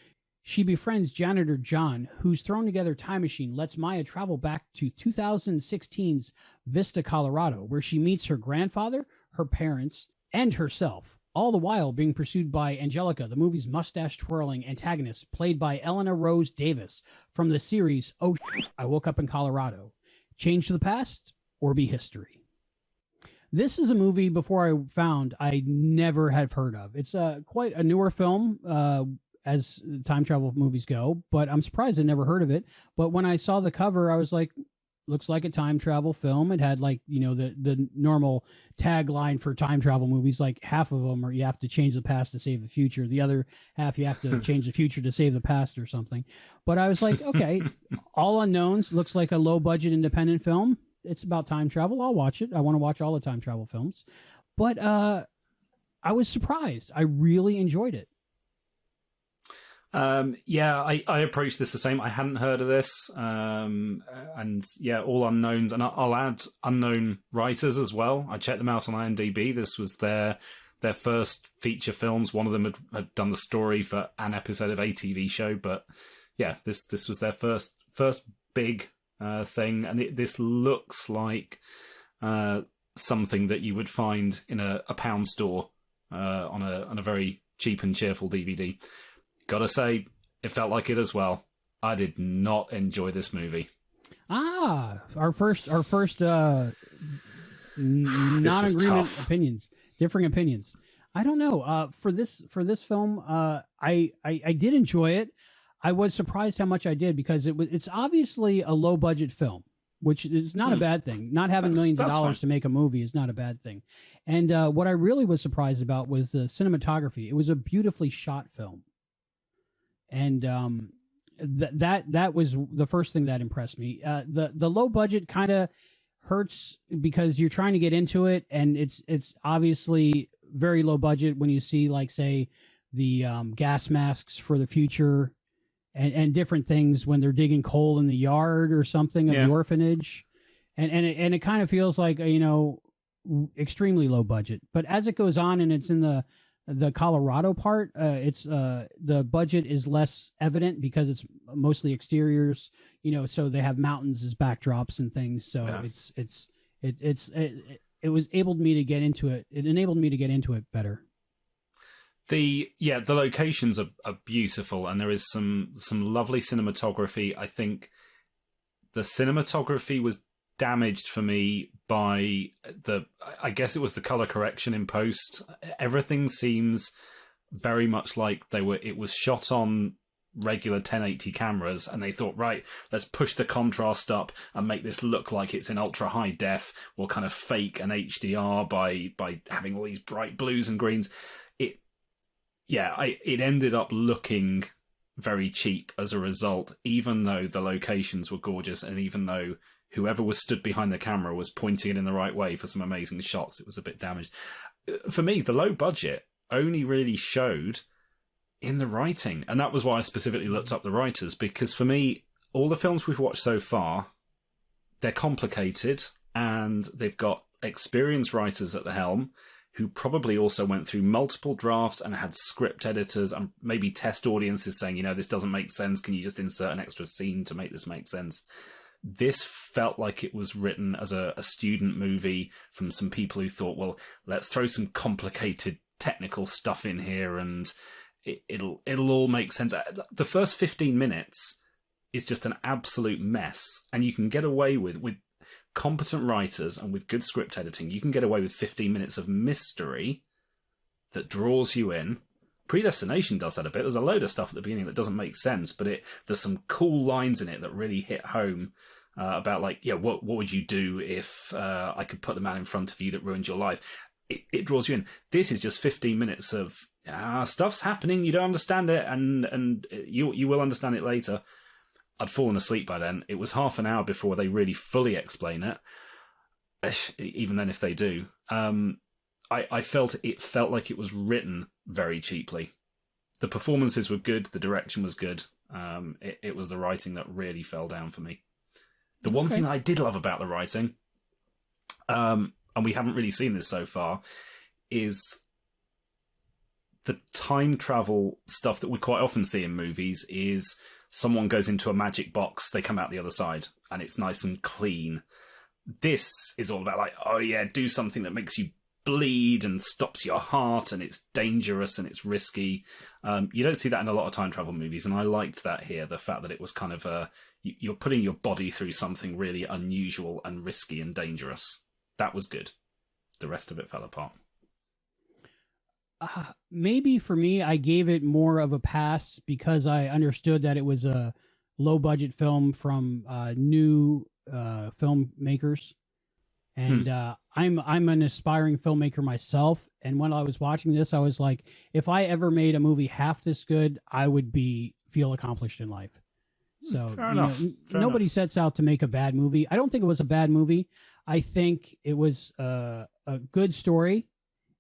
She befriends janitor John, whose thrown-together time machine lets Maya travel back to 2016's Vista, Colorado, where she meets her grandfather, her parents, and herself, all the while being pursued by Angelica, the movie's mustache-twirling antagonist, played by Eleanor Rose Davis from the series Oh, I Woke Up in Colorado. Change to the past or be history? This is a movie before I found I never have heard of. It's quite a newer film as time travel movies go, but I'm surprised I never heard of it. But when I saw the cover, I was like, looks like a time travel film. It had like, you know, the normal tagline for time travel movies, like half of them are you have to change the past to save the future. The other half you have to change the future to save the past or something. But I was like, okay, All Unknowns looks like a low budget independent film. It's about time travel. I'll watch it. I want to watch all the time travel films. But I was surprised. I really enjoyed it. Yeah, I approached this the same. I hadn't heard of this. And yeah, All Unknowns. And I'll add unknown writers as well. I checked them out on IMDb. This was their first feature films. One of them had done the story for an episode of a TV show. But yeah, this was their first big thing, and this looks like something that you would find in a pound store on a very cheap and cheerful DVD. Gotta say, it felt like it as well. I did not enjoy this movie. Our first non-agreement opinions, differing opinions. I don't know. For this film, I did enjoy it. I was surprised how much I did because it's obviously a low budget film, which is not a bad thing. Not having millions of dollars to make a movie is not a bad thing. And what I really was surprised about was the cinematography. It was a beautifully shot film. And that was the first thing that impressed me. The low budget kind of hurts because you're trying to get into it, and it's obviously very low budget when you see, like, say, the gas masks for the future and different things when they're digging coal in the yard or something of the orphanage, and it kind of feels like, you know, extremely low budget. But as it goes on and it's in the Colorado part, it's the budget is less evident because it's mostly exteriors, you know, so they have mountains as backdrops and things. So it was enabled me to get into it. It enabled me to get into it better. The locations are beautiful, and there is some lovely cinematography. I think the cinematography was damaged for me by I guess it was the color correction in post. Everything seems very much like it was shot on regular 1080 cameras, and they thought, right, let's push the contrast up and make this look like it's in ultra high def. We'll kind of fake an HDR by having all these bright blues and greens. It ended up looking very cheap as a result, even though the locations were gorgeous, and even though whoever was stood behind the camera was pointing it in the right way for some amazing shots, it was a bit damaged. For me, the low budget only really showed in the writing, and that was why I specifically looked up the writers, because for me, all the films we've watched so far, they're complicated, and they've got experienced writers at the helm who probably also went through multiple drafts and had script editors and maybe test audiences saying, you know, this doesn't make sense. Can you just insert an extra scene to make this make sense? This felt like it was written as a student movie from some people who thought, well, let's throw some complicated technical stuff in here and it'll all make sense. The first 15 minutes is just an absolute mess, and you can get away with competent writers and with good script editing, you can get away with 15 minutes of mystery that draws you in. Predestination does that a bit. There's a load of stuff at the beginning that doesn't make sense, but there's some cool lines in it that really hit home about, like, yeah, what would you do if I could put the man in front of you that ruined your life? It draws you in. This is just 15 minutes of stuff's happening, you don't understand it, and you will understand it later. I'd fallen asleep by then. It was half an hour before they really fully explain it. Even then, if they do. I felt like it was written very cheaply. The performances were good. The direction was good. It was the writing that really fell down for me. The one thing I did love about the writing, and we haven't really seen this so far, is the time travel stuff that we quite often see in movies is someone goes into a magic box, they come out the other side, and it's nice and clean. This is all about, like, oh yeah, do something that makes you bleed and stops your heart, and it's dangerous and it's risky. You don't see that in a lot of time travel movies, and I liked that here, the fact that it was kind of you're putting your body through something really unusual and risky and dangerous. That was good. The rest of it fell apart. Maybe for me, I gave it more of a pass because I understood that it was a low budget film from new filmmakers. And I'm an aspiring filmmaker myself. And when I was watching this, I was like, if I ever made a movie half this good, I would feel accomplished in life. So Fair enough. Nobody sets out to make a bad movie. I don't think it was a bad movie. I think it was a good story.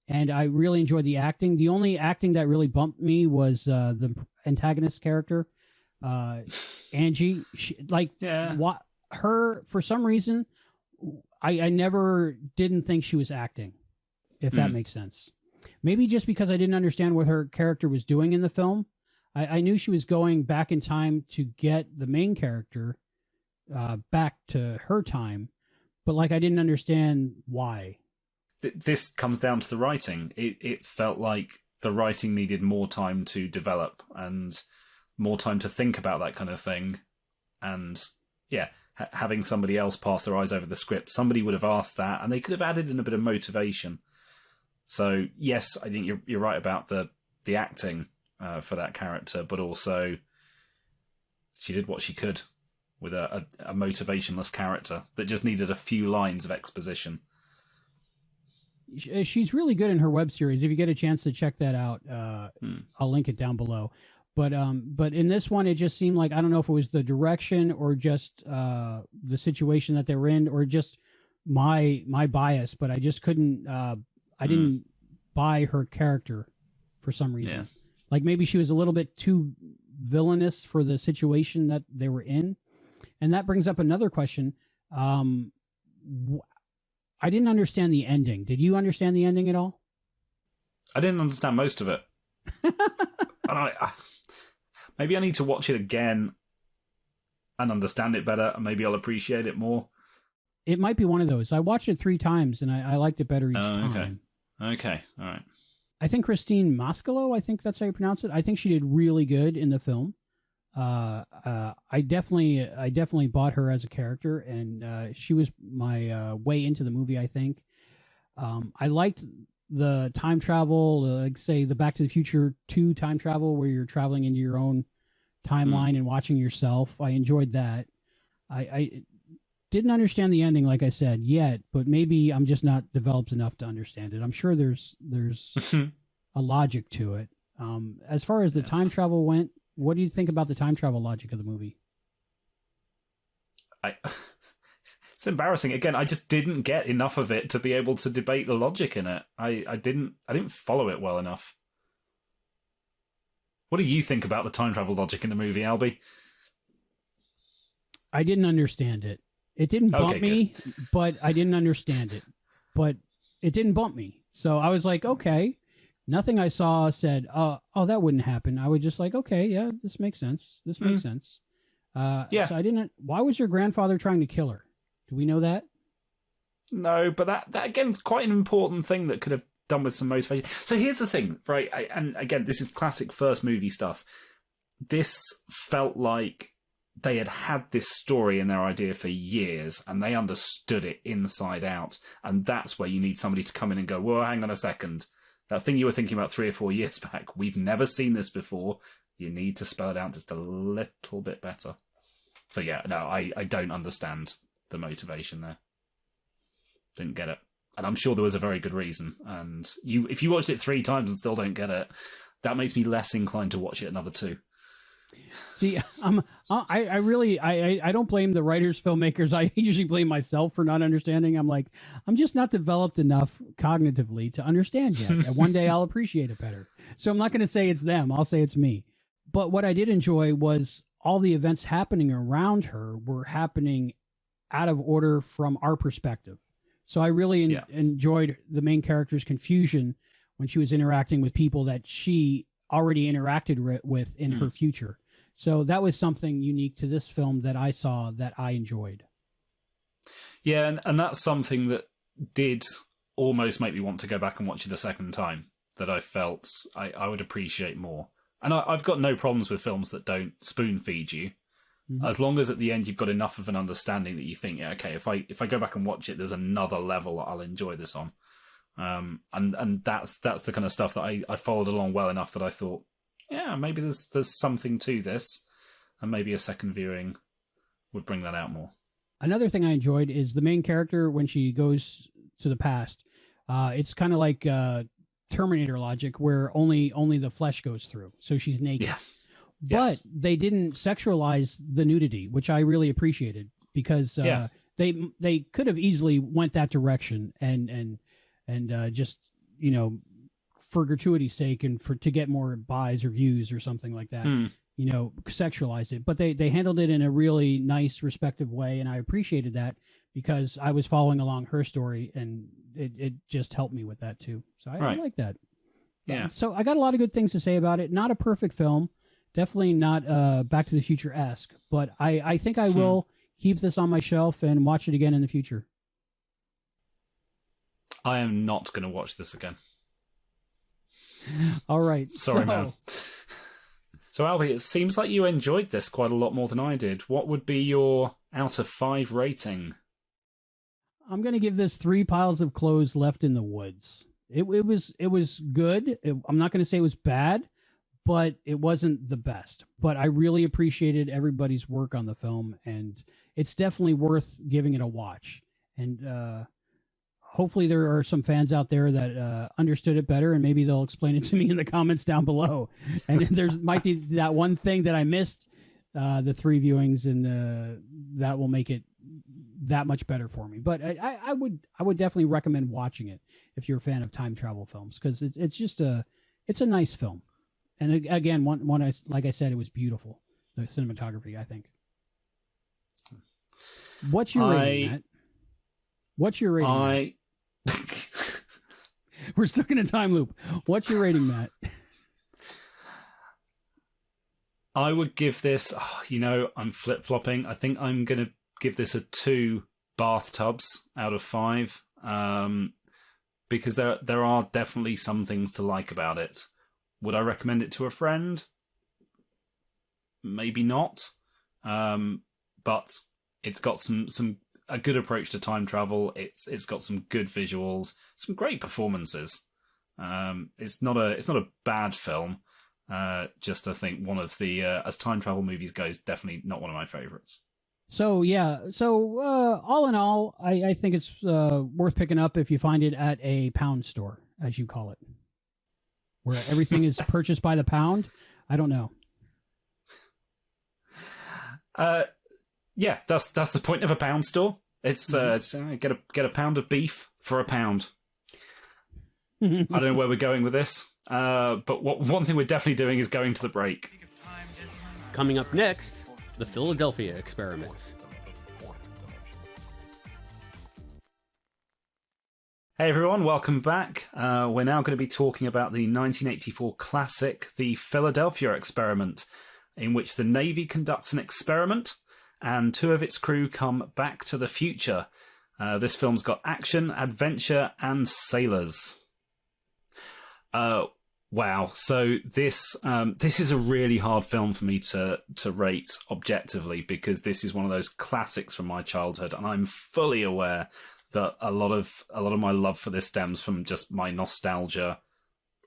And I really enjoyed the acting. The only acting that really bumped me was the antagonist character, Angie. Her, for some reason, I never didn't think she was acting, if that makes sense. Maybe just because I didn't understand what her character was doing in the film. I knew she was going back in time to get the main character back to her time, but I didn't understand why. This comes down to the writing. It felt like the writing needed more time to develop and more time to think about that kind of thing. And yeah, having somebody else pass their eyes over the script, somebody would have asked that, and they could have added in a bit of motivation. So yes, I think you're right about the acting for that character, but also she did what she could with a motivationless character that just needed a few lines of exposition. She's really good in her web series. If you get a chance to check that out, I'll link it down below. But in this one, it just seemed like, I don't know if it was the direction or just the situation that they were in, or just my bias, but I just couldn't. I didn't buy her character for some reason. Yeah. Like maybe she was a little bit too villainous for the situation that they were in, and that brings up another question. I didn't understand the ending. Did you understand the ending at all? I didn't understand most of it. And maybe I need to watch it again and understand it better, and maybe I'll appreciate it more. It might be one of those. I watched it 3 times, and I liked it better each time. Okay, all right. I think Christine Mascalo, I think that's how you pronounce it. I think she did really good in the film. I definitely bought her as a character, and she was my way into the movie, I think. I liked the time travel, like say the Back to the Future 2 time travel, where you're traveling into your own timeline and watching yourself. I enjoyed that. I didn't understand the ending, like I said, yet, but maybe I'm just not developed enough to understand it. I'm sure there's a logic to it. As far as the time travel went, what do you think about the time travel logic of the movie? It's embarrassing. Again, I just didn't get enough of it to be able to debate the logic in it. I didn't follow it well enough. What do you think about the time travel logic in the movie, Albie? I didn't understand it. It didn't bump me, but I didn't understand it. But it didn't bump me. So I was like, okay. Nothing I saw said, oh, that wouldn't happen. I would just like, okay, yeah, this makes sense. This makes sense. Yeah. So I didn't. Why was your grandfather trying to kill her? Do we know that? No, but that again is quite an important thing that could have done with some motivation. So here's the thing, right? And again, this is classic first movie stuff. This felt like they had this story and their idea for years, and they understood it inside out. And that's where you need somebody to come in and go, well, hang on a second. That thing you were thinking about 3 or 4 years back, we've never seen this before. You need to spell it out just a little bit better. So yeah, no, I don't understand the motivation there. Didn't get it. And I'm sure there was a very good reason. And if you watched it 3 times and still don't get it, that makes me less inclined to watch it another 2. See, I really don't blame the writers, filmmakers. I usually blame myself for not understanding. I'm just not developed enough cognitively to understand yet. And one day I'll appreciate it better. So I'm not going to say it's them. I'll say it's me. But what I did enjoy was all the events happening around her were happening out of order from our perspective. So I really enjoyed the main character's confusion when she was interacting with people that she already interacted with in her future. So that was something unique to this film that I saw that I enjoyed. Yeah, and that's something that did almost make me want to go back and watch it a second time, that I felt I would appreciate more. And I've got no problems with films that don't spoon feed you, as long as at the end you've got enough of an understanding that you think, yeah, okay, if I go back and watch it, there's another level that I'll enjoy this on. And that's the kind of stuff that I followed along well enough that I thought, yeah, maybe there's something to this, and maybe a second viewing would bring that out more. Another thing I enjoyed is the main character when she goes to the past. It's kind of like Terminator logic, where only the flesh goes through, so she's naked. Yeah. But they didn't sexualize the nudity, which I really appreciated, because they could have easily went that direction and just, for gratuity's sake and to get more buys or views or something like that, sexualized it. But they handled it in a really nice, respectful way, and I appreciated that because I was following along her story, and it just helped me with that too. So I like that. Yeah. So I got a lot of good things to say about it. Not a perfect film. Definitely not Back to the Future-esque, but I think I will keep this on my shelf and watch it again in the future. I am not going to watch this again. All right. Sorry, man. So, Albie, it seems like you enjoyed this quite a lot more than I did. What would be your out of 5 rating? I'm going to give this 3 piles of clothes left in the woods. It was good. I'm not going to say it was bad, but it wasn't the best. But I really appreciated everybody's work on the film, and it's definitely worth giving it a watch. And hopefully there are some fans out there that understood it better, and maybe they'll explain it to me in the comments down below. And might be that one thing that I missed, the 3 viewings, and that will make it that much better for me. But I would definitely recommend watching it if you're a fan of time travel films, because it's a nice film. And again, like I said, it was beautiful. The cinematography, I think. What's your rating, Matt? What's your rating? Matt? We're stuck in a time loop. What's your rating, Matt? I would give this, I'm flip-flopping. I think I'm going to give this a 2 bathtubs out of 5, because there are definitely some things to like about it. Would I recommend it to a friend? Maybe not. But it's got a good approach to time travel. It's got some good visuals, some great performances. It's not a bad film. Just I think one of the as time travel movies goes, definitely not one of my favorites. So all in all, I think it's worth picking up if you find it at a pound store, as you call it, where everything is purchased by the pound. I don't know. Yeah, that's the point of a pound store. It's get a pound of beef for a pound. I don't know where we're going with this, but one thing we're definitely doing is going to the break. Coming up next, the Philadelphia Experiment. Hey everyone, welcome back. We're now going to be talking about the 1984 classic, The Philadelphia Experiment, in which the Navy conducts an experiment and 2 of its crew come back to the future. This film's got action, adventure, and sailors. Wow. So this is a really hard film for me to rate objectively, because this is one of those classics from my childhood, and I'm fully aware that a lot of my love for this stems from just my nostalgia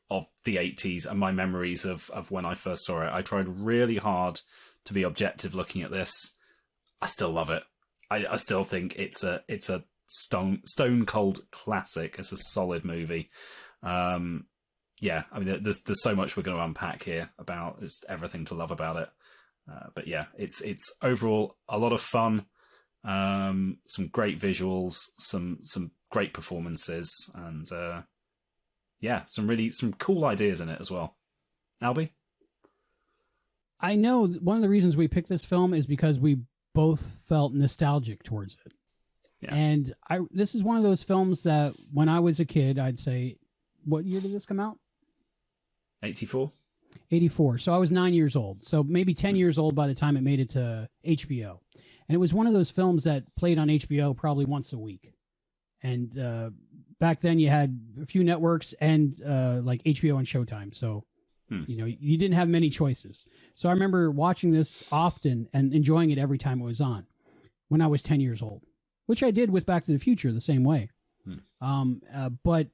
of the 80s and my memories of when I first saw it. I tried really hard to be objective looking at this. I still love it. I still think it's a stone cold classic. It's a solid movie. Yeah, I mean, there's so much we're going to unpack here about it's everything to love about it. But yeah, it's overall a lot of fun. Some great visuals, some great performances, and yeah, some cool ideas in it as well. Albie? I know one of the reasons we picked this film is because we both felt nostalgic towards it. Yeah. And this is one of those films that when I was a kid, I'd say, what year did this come out? 84. 84. So I was 9 years old. So maybe 10 years old by the time it made it to HBO. And it was one of those films that played on HBO probably once a week. And back then you had a few networks and like HBO and Showtime. So, you know, you didn't have many choices. So I remember watching this often and enjoying it every time it was on when I was 10 years old, which I did with Back to the Future the same way. But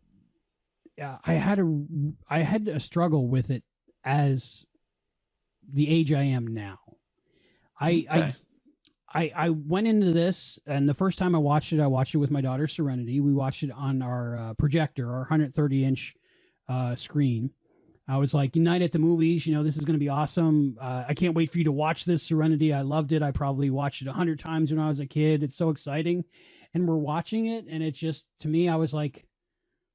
I had a struggle with it as the age I am now. I went into this, and the first time I watched it with my daughter Serenity. We watched it on our projector, our 130-inch screen. I was like, Night at the Movies, you know, this is going to be awesome. I can't wait for you to watch this, Serenity. I loved it. I probably watched it 100 times when I was a kid. It's so exciting. And we're watching it, and it just, to me, I was like,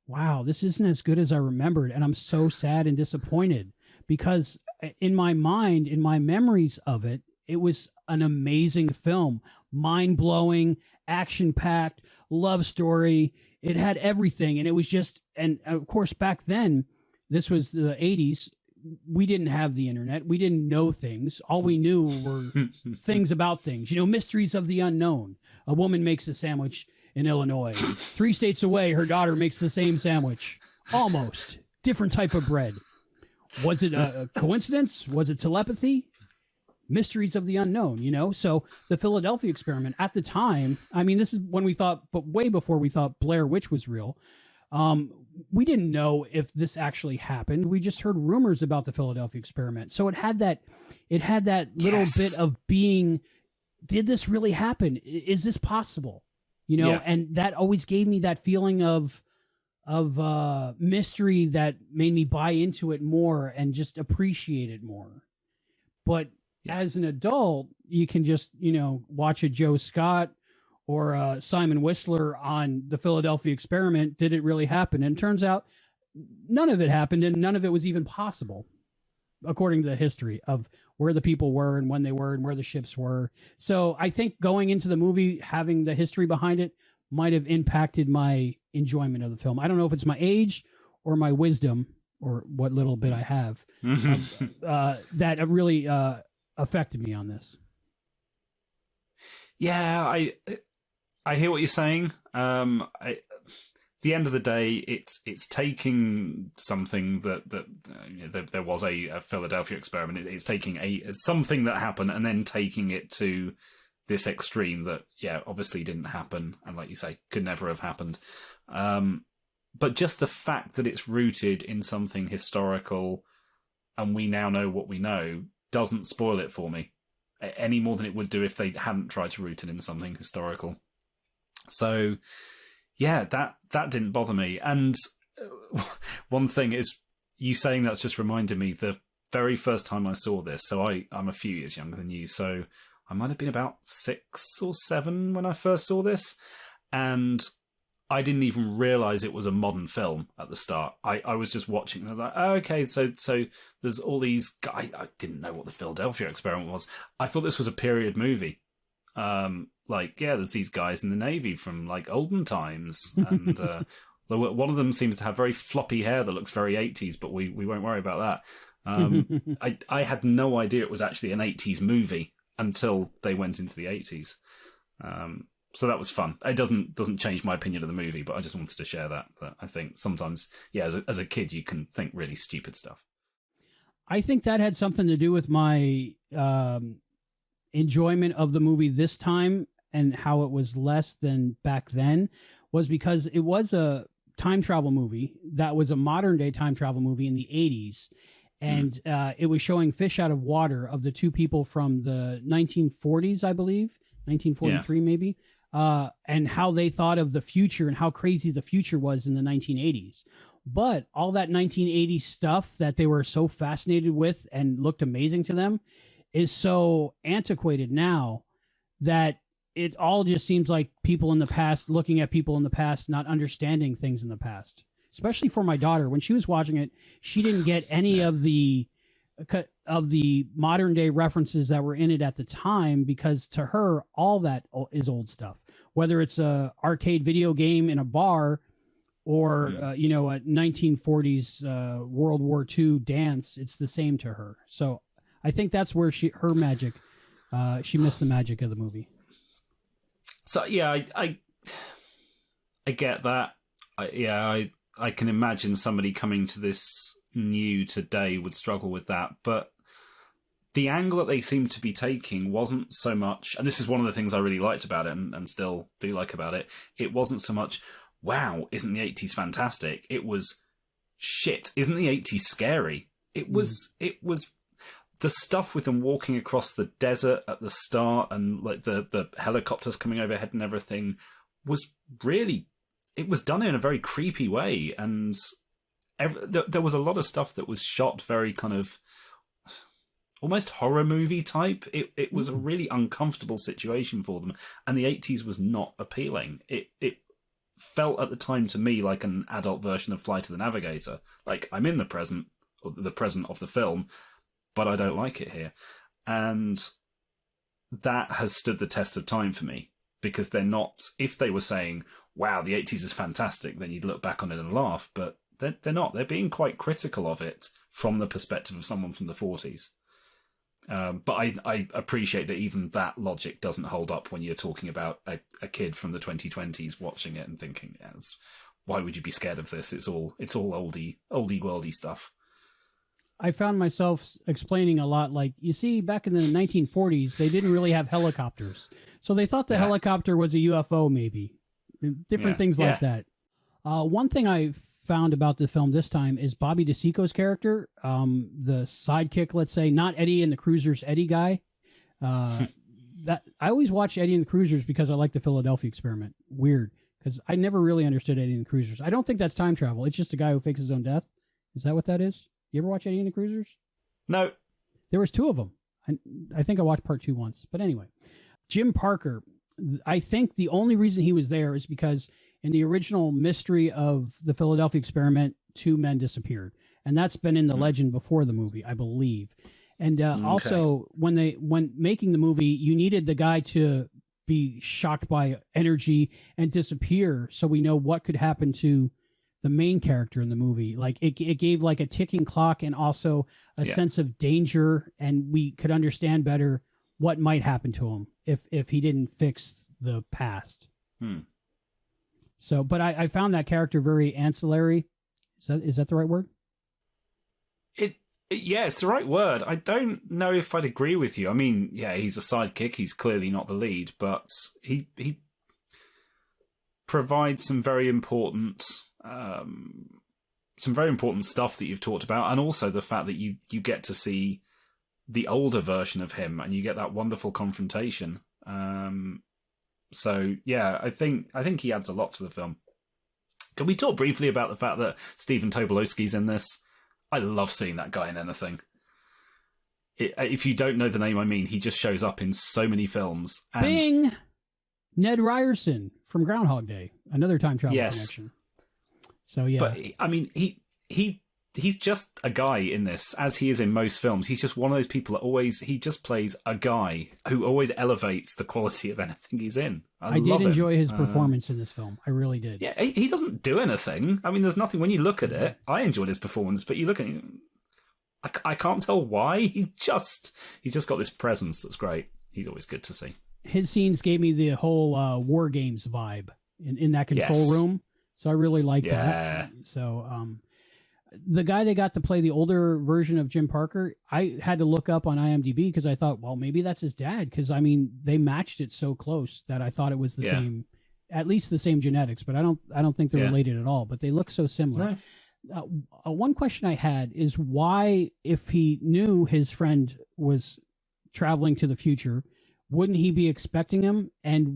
wow, this isn't as good as I remembered. And I'm so sad and disappointed, because in my mind, in my memories of it, it was an amazing film, mind-blowing, action-packed, love story. It had everything, and it was just, and of course, back then, this was the 80s, we didn't have the internet. We didn't know things. All we knew were things about things, you know, mysteries of the unknown. A woman makes a sandwich in Illinois. 3 states away, her daughter makes the same sandwich. Almost. Different type of bread. Was it a coincidence? Was it telepathy? Mysteries of the unknown, you know? So the Philadelphia Experiment at the time, I mean, this is when we thought, but way before we thought Blair Witch was real. We didn't know if this actually happened. We just heard rumors about the Philadelphia Experiment. So it had that little bit of being, did this really happen? Is this possible? You know, and that always gave me that feeling of mystery that made me buy into it more and just appreciate it more. But as an adult, you can just, you know, watch a Joe Scott or Simon Whistler on the Philadelphia Experiment. Did it really happen? And it turns out none of it happened, and none of it was even possible, according to the history of where the people were and when they were and where the ships were. So I think going into the movie, having the history behind it might have impacted my enjoyment of the film. I don't know if it's my age or my wisdom or what little bit I have that really affected me on this. Yeah, I hear what you're saying. At the end of the day, it's taking something that there was a Philadelphia Experiment. It's taking something that happened and then taking it to this extreme that, obviously didn't happen, and like you say, could never have happened. But just the fact that it's rooted in something historical, and we now know what we know, doesn't spoil it for me any more than it would do if they hadn't tried to root it in something historical. So, yeah, that didn't bother me. And one thing is, you saying that's just reminded me, the very first time I saw this, so I'm a few years younger than you, so I might have been about 6 or 7 when I first saw this, and I didn't even realise it was a modern film at the start. I was just watching and I was like, oh, okay, so there's all these guys. I didn't know what the Philadelphia Experiment was. I thought this was a period movie. There's these guys in the Navy from like olden times, and One of them seems to have very floppy hair that looks very 80s, but we won't worry about that. I had no idea it was actually an 80s movie until they went into the 80s. So that was fun. It doesn't change my opinion of the movie, but I just wanted to share that I think sometimes, as a kid, you can think really stupid stuff. I think that had something to do with my enjoyment of the movie this time and how it was less than back then, was because it was a time travel movie that was a modern day time travel movie in the 80s. And it was showing fish out of water of the two people from the 1940s, I believe, 1943 maybe, and how they thought of the future and how crazy the future was in the 1980s. But all that 1980s stuff that they were so fascinated with and looked amazing to them is so antiquated now that it all just seems like people in the past looking at people in the past, not understanding things in the past. Especially for my daughter, when she was watching it, she didn't get any of the modern day references that were in it at the time, because to her, all that is old stuff. Whether it's a arcade video game in a bar, or a 1940s World War II dance, it's the same to her. So I think that's where she missed the magic of the movie. So yeah, I get that. I can imagine somebody coming to this new today would struggle with that, but the angle that they seemed to be taking wasn't so much, and this is one of the things I really liked about it and still do like about it, it wasn't so much, wow, isn't the 80s fantastic? It was, shit, isn't the 80s scary? It was the stuff with them walking across the desert at the start and like the helicopters coming overhead and everything was really, it was done in a very creepy way, and there was a lot of stuff that was shot very kind of almost horror movie type. It was a really uncomfortable situation for them, and the 80s was not appealing. It felt at the time to me like an adult version of Flight of the Navigator. Like, I'm in the present of the film, but I don't like it here. And that has stood the test of time for me, because they're not, if they were saying, wow, the 80s is fantastic, then you'd look back on it and laugh, but they're not. They're being quite critical of it from the perspective of someone from the 40s. But I appreciate that even that logic doesn't hold up when you're talking about a kid from the 2020s watching it and thinking, why would you be scared of this? It's all oldie worldy stuff. I found myself explaining a lot, like, you see, back in the 1940s, they didn't really have helicopters. So they thought the helicopter was a UFO, maybe. Different things like that. One thing I found about the film this time is Bobby DeSico's character, the sidekick, let's say, not Eddie and the Cruisers, Eddie guy. That I always watch Eddie and the Cruisers because I like the Philadelphia Experiment. Weird, because I never really understood Eddie and the Cruisers. I don't think that's time travel. It's just a guy who fakes his own death. Is that what that is? You ever watch Eddie and the Cruisers? No. There was two of them. I think I watched part 2 once. But anyway, Jim Parker, I think the only reason he was there is because in the original mystery of the Philadelphia Experiment, 2 men disappeared. And that's been in the legend before the movie, I believe. And also, when making the movie, you needed the guy to be shocked by energy and disappear so we know what could happen to the main character in the movie. Like, it gave like a ticking clock and also a sense of danger, and we could understand better what might happen to him if he didn't fix the past. So, but I found that character very ancillary. Is that the right word? Yeah, it's the right word. I don't know if I'd agree with you. I mean, yeah, he's a sidekick. He's clearly not the lead, but he provides some very important stuff that you've talked about, and also the fact that you get to see the older version of him, and you get that wonderful confrontation. So yeah, I think he adds a lot to the film. Can we talk briefly about the fact that Stephen Tobolowsky's in this? I love seeing that guy in anything. If you don't know the name I mean, he just shows up in so many films. And Bing! Ned Ryerson from Groundhog Day, another time travel connection. So yeah, but I mean, he he's just a guy in this, as he is in most films. He's just one of those people that he just plays a guy who always elevates the quality of anything he's in. I did enjoy his performance in this film. I really did. Yeah, he doesn't do anything. I mean, there's nothing, when you look at it, I enjoyed his performance, but you look at him, I can't tell why. He's just got this presence that's great. He's always good to see. His scenes gave me the whole War Games vibe in that control room. So I really like that. So the guy they got to play the older version of Jim Parker, I had to look up on IMDb because I thought, well, maybe that's his dad. Because, I mean, they matched it so close that I thought it was the same, at least the same genetics. But I don't think they're related at all. But they look so similar. No. One question I had is why, if he knew his friend was traveling to the future, wouldn't he be expecting him? And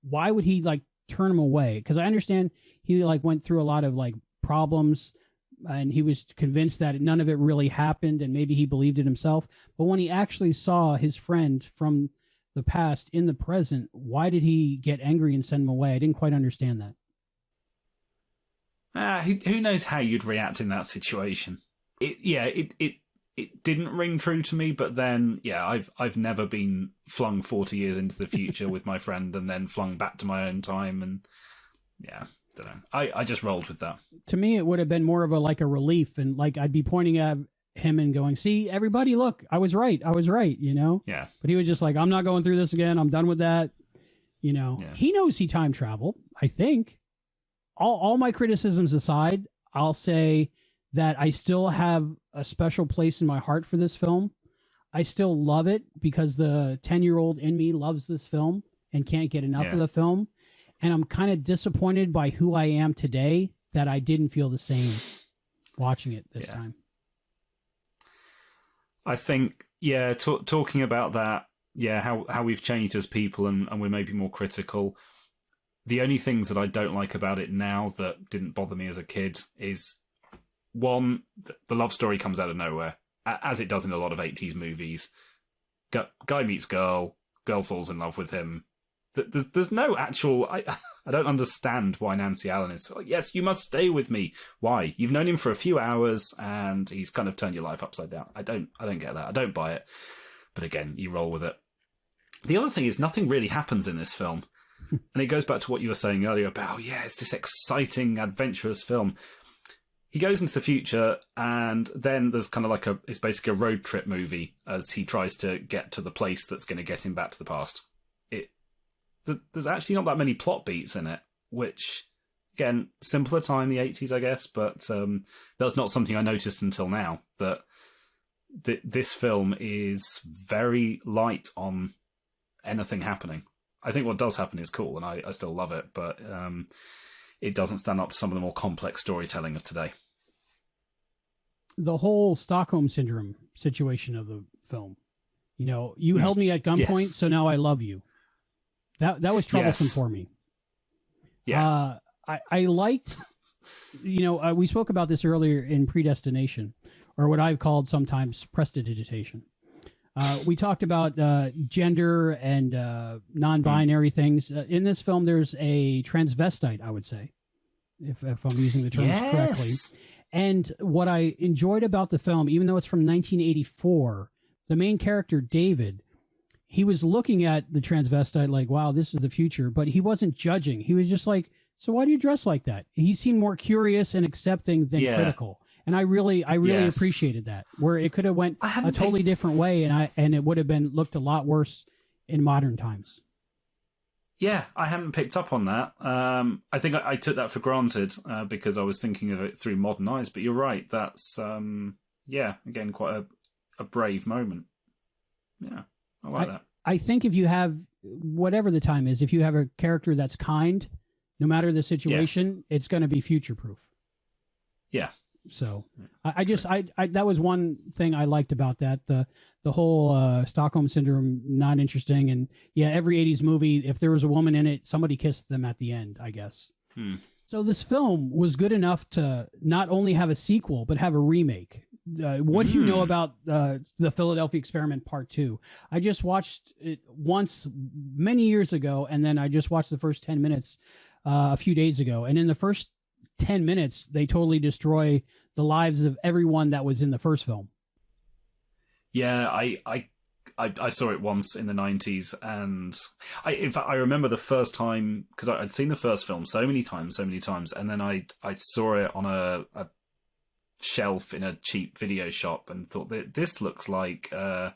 why would he like turn him away? Because I understand he like went through a lot of like problems and he was convinced that none of it really happened and maybe he believed it himself. But when he actually saw his friend from the past in the present, why did he get angry and send him away? I didn't quite understand that. Who knows how you'd react in that situation? It didn't ring true to me, but then I've never been flung 40 years into the future with my friend and then flung back to my own time, and don't know. I just rolled with that. To me, it would have been more of a relief, and like I'd be pointing at him and going, "See, everybody, look, I was right, you know." Yeah. But he was just like, "I'm not going through this again. I'm done with that." You know. Yeah. He knows he time traveled, I think. All my criticisms aside, I'll say that I still have a special place in my heart for this film. I still love it because the 10-year-old in me loves this film and can't get enough of the film. And I'm kind of disappointed by who I am today that I didn't feel the same watching it this time. I think, talking about that, how we've changed as people and we're maybe more critical. The only things that I don't like about it now that didn't bother me as a kid is, one, the love story comes out of nowhere, as it does in a lot of 80s movies. Guy meets girl falls in love with him. There's no actual... I don't understand why Nancy Allen is... Yes, you must stay with me. Why? You've known him for a few hours and he's kind of turned your life upside down. I don't get that. I don't buy it. But again, you roll with it. The other thing is nothing really happens in this film. And it goes back to what you were saying earlier about, it's this exciting, adventurous film. He goes into the future, and then there's kind of it's basically a road trip movie as he tries to get to the place that's going to get him back to the past. There's actually not that many plot beats in it, which, again, simpler time, the 80s, I guess, but that's not something I noticed until now, that this film is very light on anything happening. I think what does happen is cool, and I still love it, but it doesn't stand up to some of the more complex storytelling of today. The whole Stockholm Syndrome situation of the film. You know, you held me at gunpoint, so now I love you. That was troublesome for me. Yeah. I liked, we spoke about this earlier in Predestination, or what I've called sometimes Prestidigitation. We talked about gender and non-binary things. In this film, there's a transvestite, I would say, if I'm using the terms correctly. And what I enjoyed about the film, even though it's from 1984, the main character, David, he was looking at the transvestite like, wow, this is the future. But he wasn't judging. He was just like, so why do you dress like that? He seemed more curious and accepting than critical. And I really appreciated that, where it could have went a totally different way, and it would have been looked a lot worse in modern times. Yeah, I hadn't picked up on that. I think I took that for granted because I was thinking of it through modern eyes. But you're right. That's again, quite a brave moment. Yeah, I like that. I think if you have whatever the time is, if you have a character that's kind, no matter the situation, it's going to be future proof. Yeah. So I that was one thing I liked about that. The whole Stockholm Syndrome, not interesting. And every 80s movie, if there was a woman in it, somebody kissed them at the end, I guess. So this film was good enough to not only have a sequel, but have a remake. What do you know about the Philadelphia Experiment Part 2? I just watched it once many years ago, and then I just watched the first 10 minutes a few days ago. And in the first 10 minutes, they totally destroy the lives of everyone that was in the first film. Yeah, I saw it once in the 90s, and in fact I remember the first time, because I'd seen the first film so many times, and then I saw it on a shelf in a cheap video shop and thought that this looks like a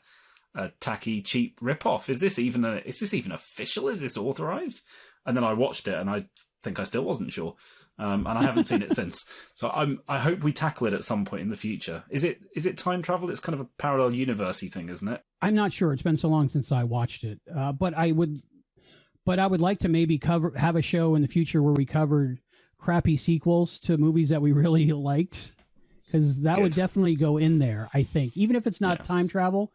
tacky cheap ripoff. Is this even official? Is this authorized? And then I watched it and I think I still wasn't sure. And I haven't seen it since. So I hope we tackle it at some point in the future. Is it time travel? It's kind of a parallel universe-y thing, isn't it? I'm not sure. It's been so long since I watched it. But I would like to maybe have a show in the future where we covered crappy sequels to movies that we really liked, because that would definitely go in there, I think. Even if it's not time travel,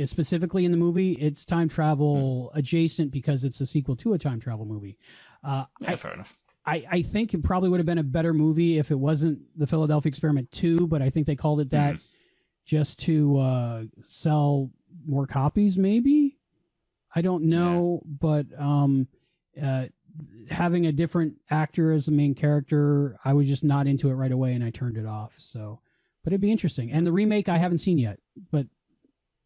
specifically in the movie, it's time travel adjacent because it's a sequel to a time travel movie. Fair enough. I think it probably would have been a better movie if it wasn't the Philadelphia Experiment 2, but I think they called it that just to sell more copies, maybe? I don't know, but having a different actor as the main character, I was just not into it right away, and I turned it off. So, but it'd be interesting. And the remake I haven't seen yet, but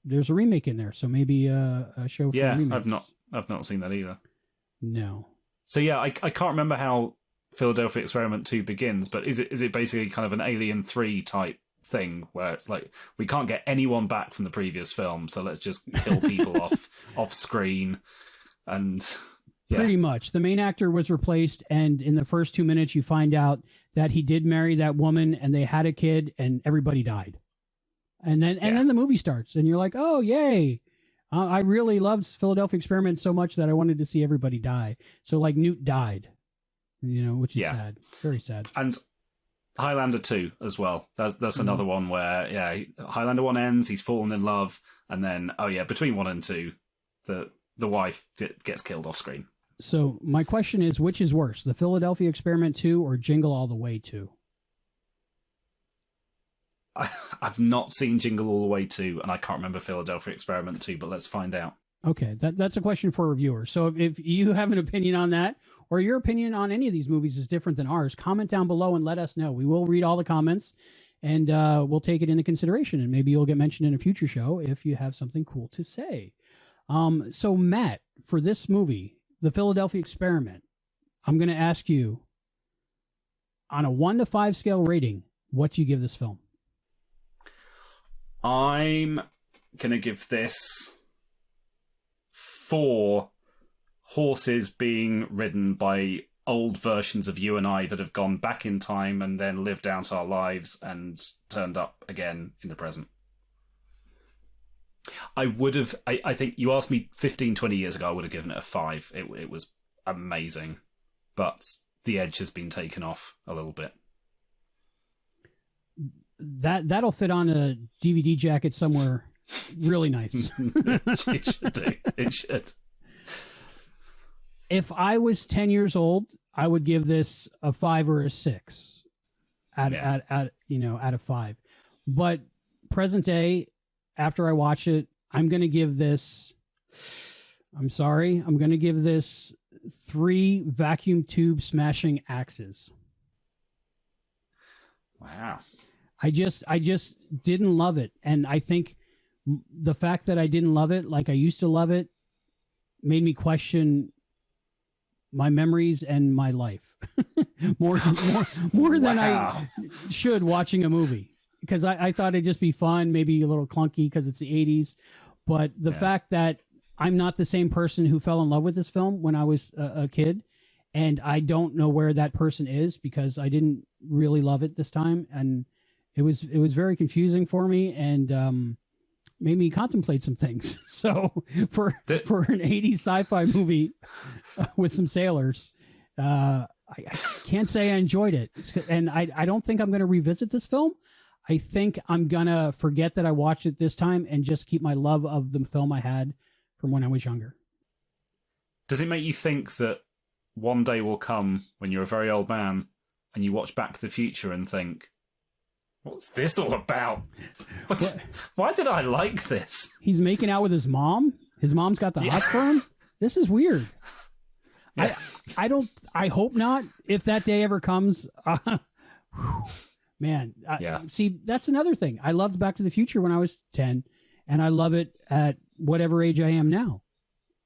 there's a remake in there, so maybe a show for remakes. I've not seen that either. No. So yeah, I can't remember how Philadelphia Experiment 2 begins, but is it basically kind of an Alien 3 type thing where it's like, we can't get anyone back from the previous film, so let's just kill people off screen? And pretty much. The main actor was replaced, and in the first 2 minutes you find out that he did marry that woman and they had a kid and everybody died. And then the movie starts and you're like, oh, yay. I really loved Philadelphia Experiment so much that I wanted to see everybody die. So like Newt died, which is sad. Very sad. And Highlander 2 as well. That's another one where, Highlander 1 ends, he's fallen in love, and then, between 1 and 2, the wife gets killed off screen. So my question is, which is worse, the Philadelphia Experiment 2 or Jingle All the Way 2? I've not seen Jingle All the Way 2, and I can't remember Philadelphia Experiment 2, but let's find out. Okay, that's a question for a viewer. So if you have an opinion on that, or your opinion on any of these movies is different than ours, comment down below and let us know. We will read all the comments, and we'll take it into consideration, and maybe you'll get mentioned in a future show if you have something cool to say. So Matt, for this movie, The Philadelphia Experiment, I'm going to ask you, on a 1 to 5 scale rating, what do you give this film? I'm going to give this 4 horses being ridden by old versions of you and I that have gone back in time and then lived out our lives and turned up again in the present. I think you asked me 15, 20 years ago, I would have given it a 5. It was amazing, but the edge has been taken off a little bit. That'll fit on a DVD jacket somewhere really nice. It should do. It should. If I was 10 years old, I would give this a 5 or a 6 out of 5. But present day, after I watch it, I'm going to give this 3 vacuum tube smashing axes. Wow. I just didn't love it. And I think the fact that I didn't love it like I used to love it made me question my memories and my life more than I should watching a movie, because I thought it'd just be fun, maybe a little clunky because it's the 80s. But the fact that I'm not the same person who fell in love with this film when I was a kid, and I don't know where that person is because I didn't really love it this time. And it was very confusing for me, and made me contemplate some things. So for an 80s sci-fi movie with some sailors, I can't say I enjoyed it. And I don't think I'm going to revisit this film. I think I'm going to forget that I watched it this time and just keep my love of the film I had from when I was younger. Does it make you think that one day will come when you're a very old man and you watch Back to the Future and think, what's this all about? Why did I like this? He's making out with his mom. His mom's got the hot for him. This is weird. I hope not. If that day ever comes, Man, Yeah. see, that's another thing. I loved Back to the Future when I was 10, and I love it at whatever age I am now.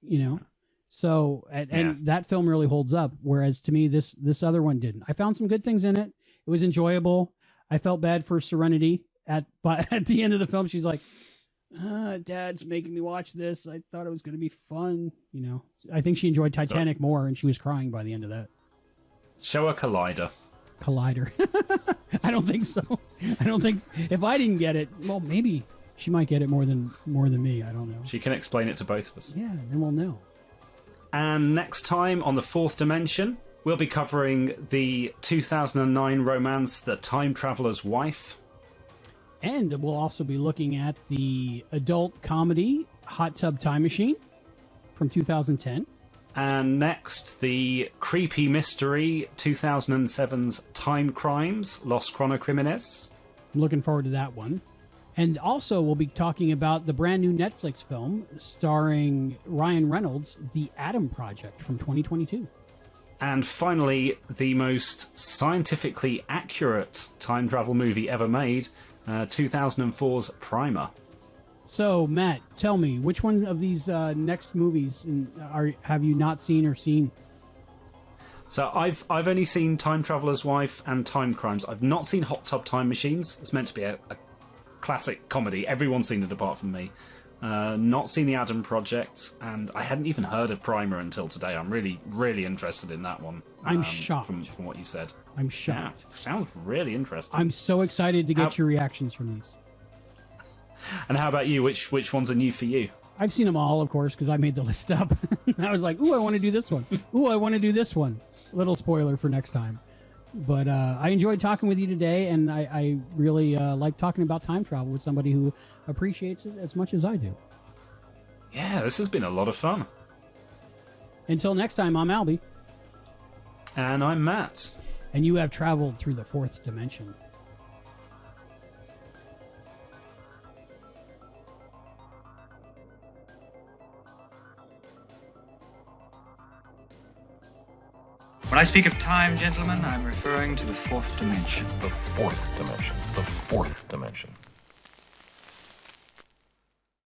You know, so and that film really holds up. Whereas to me, this other one didn't. I found some good things in it. It was enjoyable. I felt bad for Serenity at the end of the film. She's like, Dad's making me watch this. I thought it was going to be fun. You know, I think she enjoyed Titanic more, and she was crying by the end of that. Show her Collider. I don't think so. I don't think if I didn't get it, well, maybe she might get it more than me. I don't know. She can explain it to both of us. Yeah, then we'll know. And next time on The Fourth Dimension, we'll be covering the 2009 romance The Time Traveler's Wife. And we'll also be looking at the adult comedy Hot Tub Time Machine from 2010. And next, the creepy mystery 2007's Time Crimes, Los Cronocrímenes. I'm looking forward to that one. And also, we'll be talking about the brand new Netflix film starring Ryan Reynolds, The Adam Project from 2022. And finally, the most scientifically accurate time travel movie ever made, 2004's Primer. So, Matt, tell me, which one of these next movies have you not seen or seen? So I've only seen Time Traveler's Wife and Time Crimes. I've not seen Hot Tub Time Machines. It's meant to be a classic comedy. Everyone's seen it apart from me. Not seen The Adam Project, and I hadn't even heard of Primer until today. I'm really, really interested in that one. I'm shocked. From what you said. I'm shocked. Yeah, sounds really interesting. I'm so excited to get your reactions from these. And how about you? Which ones are new for you? I've seen them all, of course, because I made the list up. I was like, ooh, I want to do this one. Ooh, I want to do this one. Little spoiler for next time. But I enjoyed talking with you today, and I really like talking about time travel with somebody who appreciates it as much as I do. Yeah, this has been a lot of fun. Until next time, I'm Albie. And I'm Matt. And you have traveled through the fourth dimension. When I speak of time, gentlemen, I'm referring to the fourth dimension. The fourth dimension. The fourth dimension.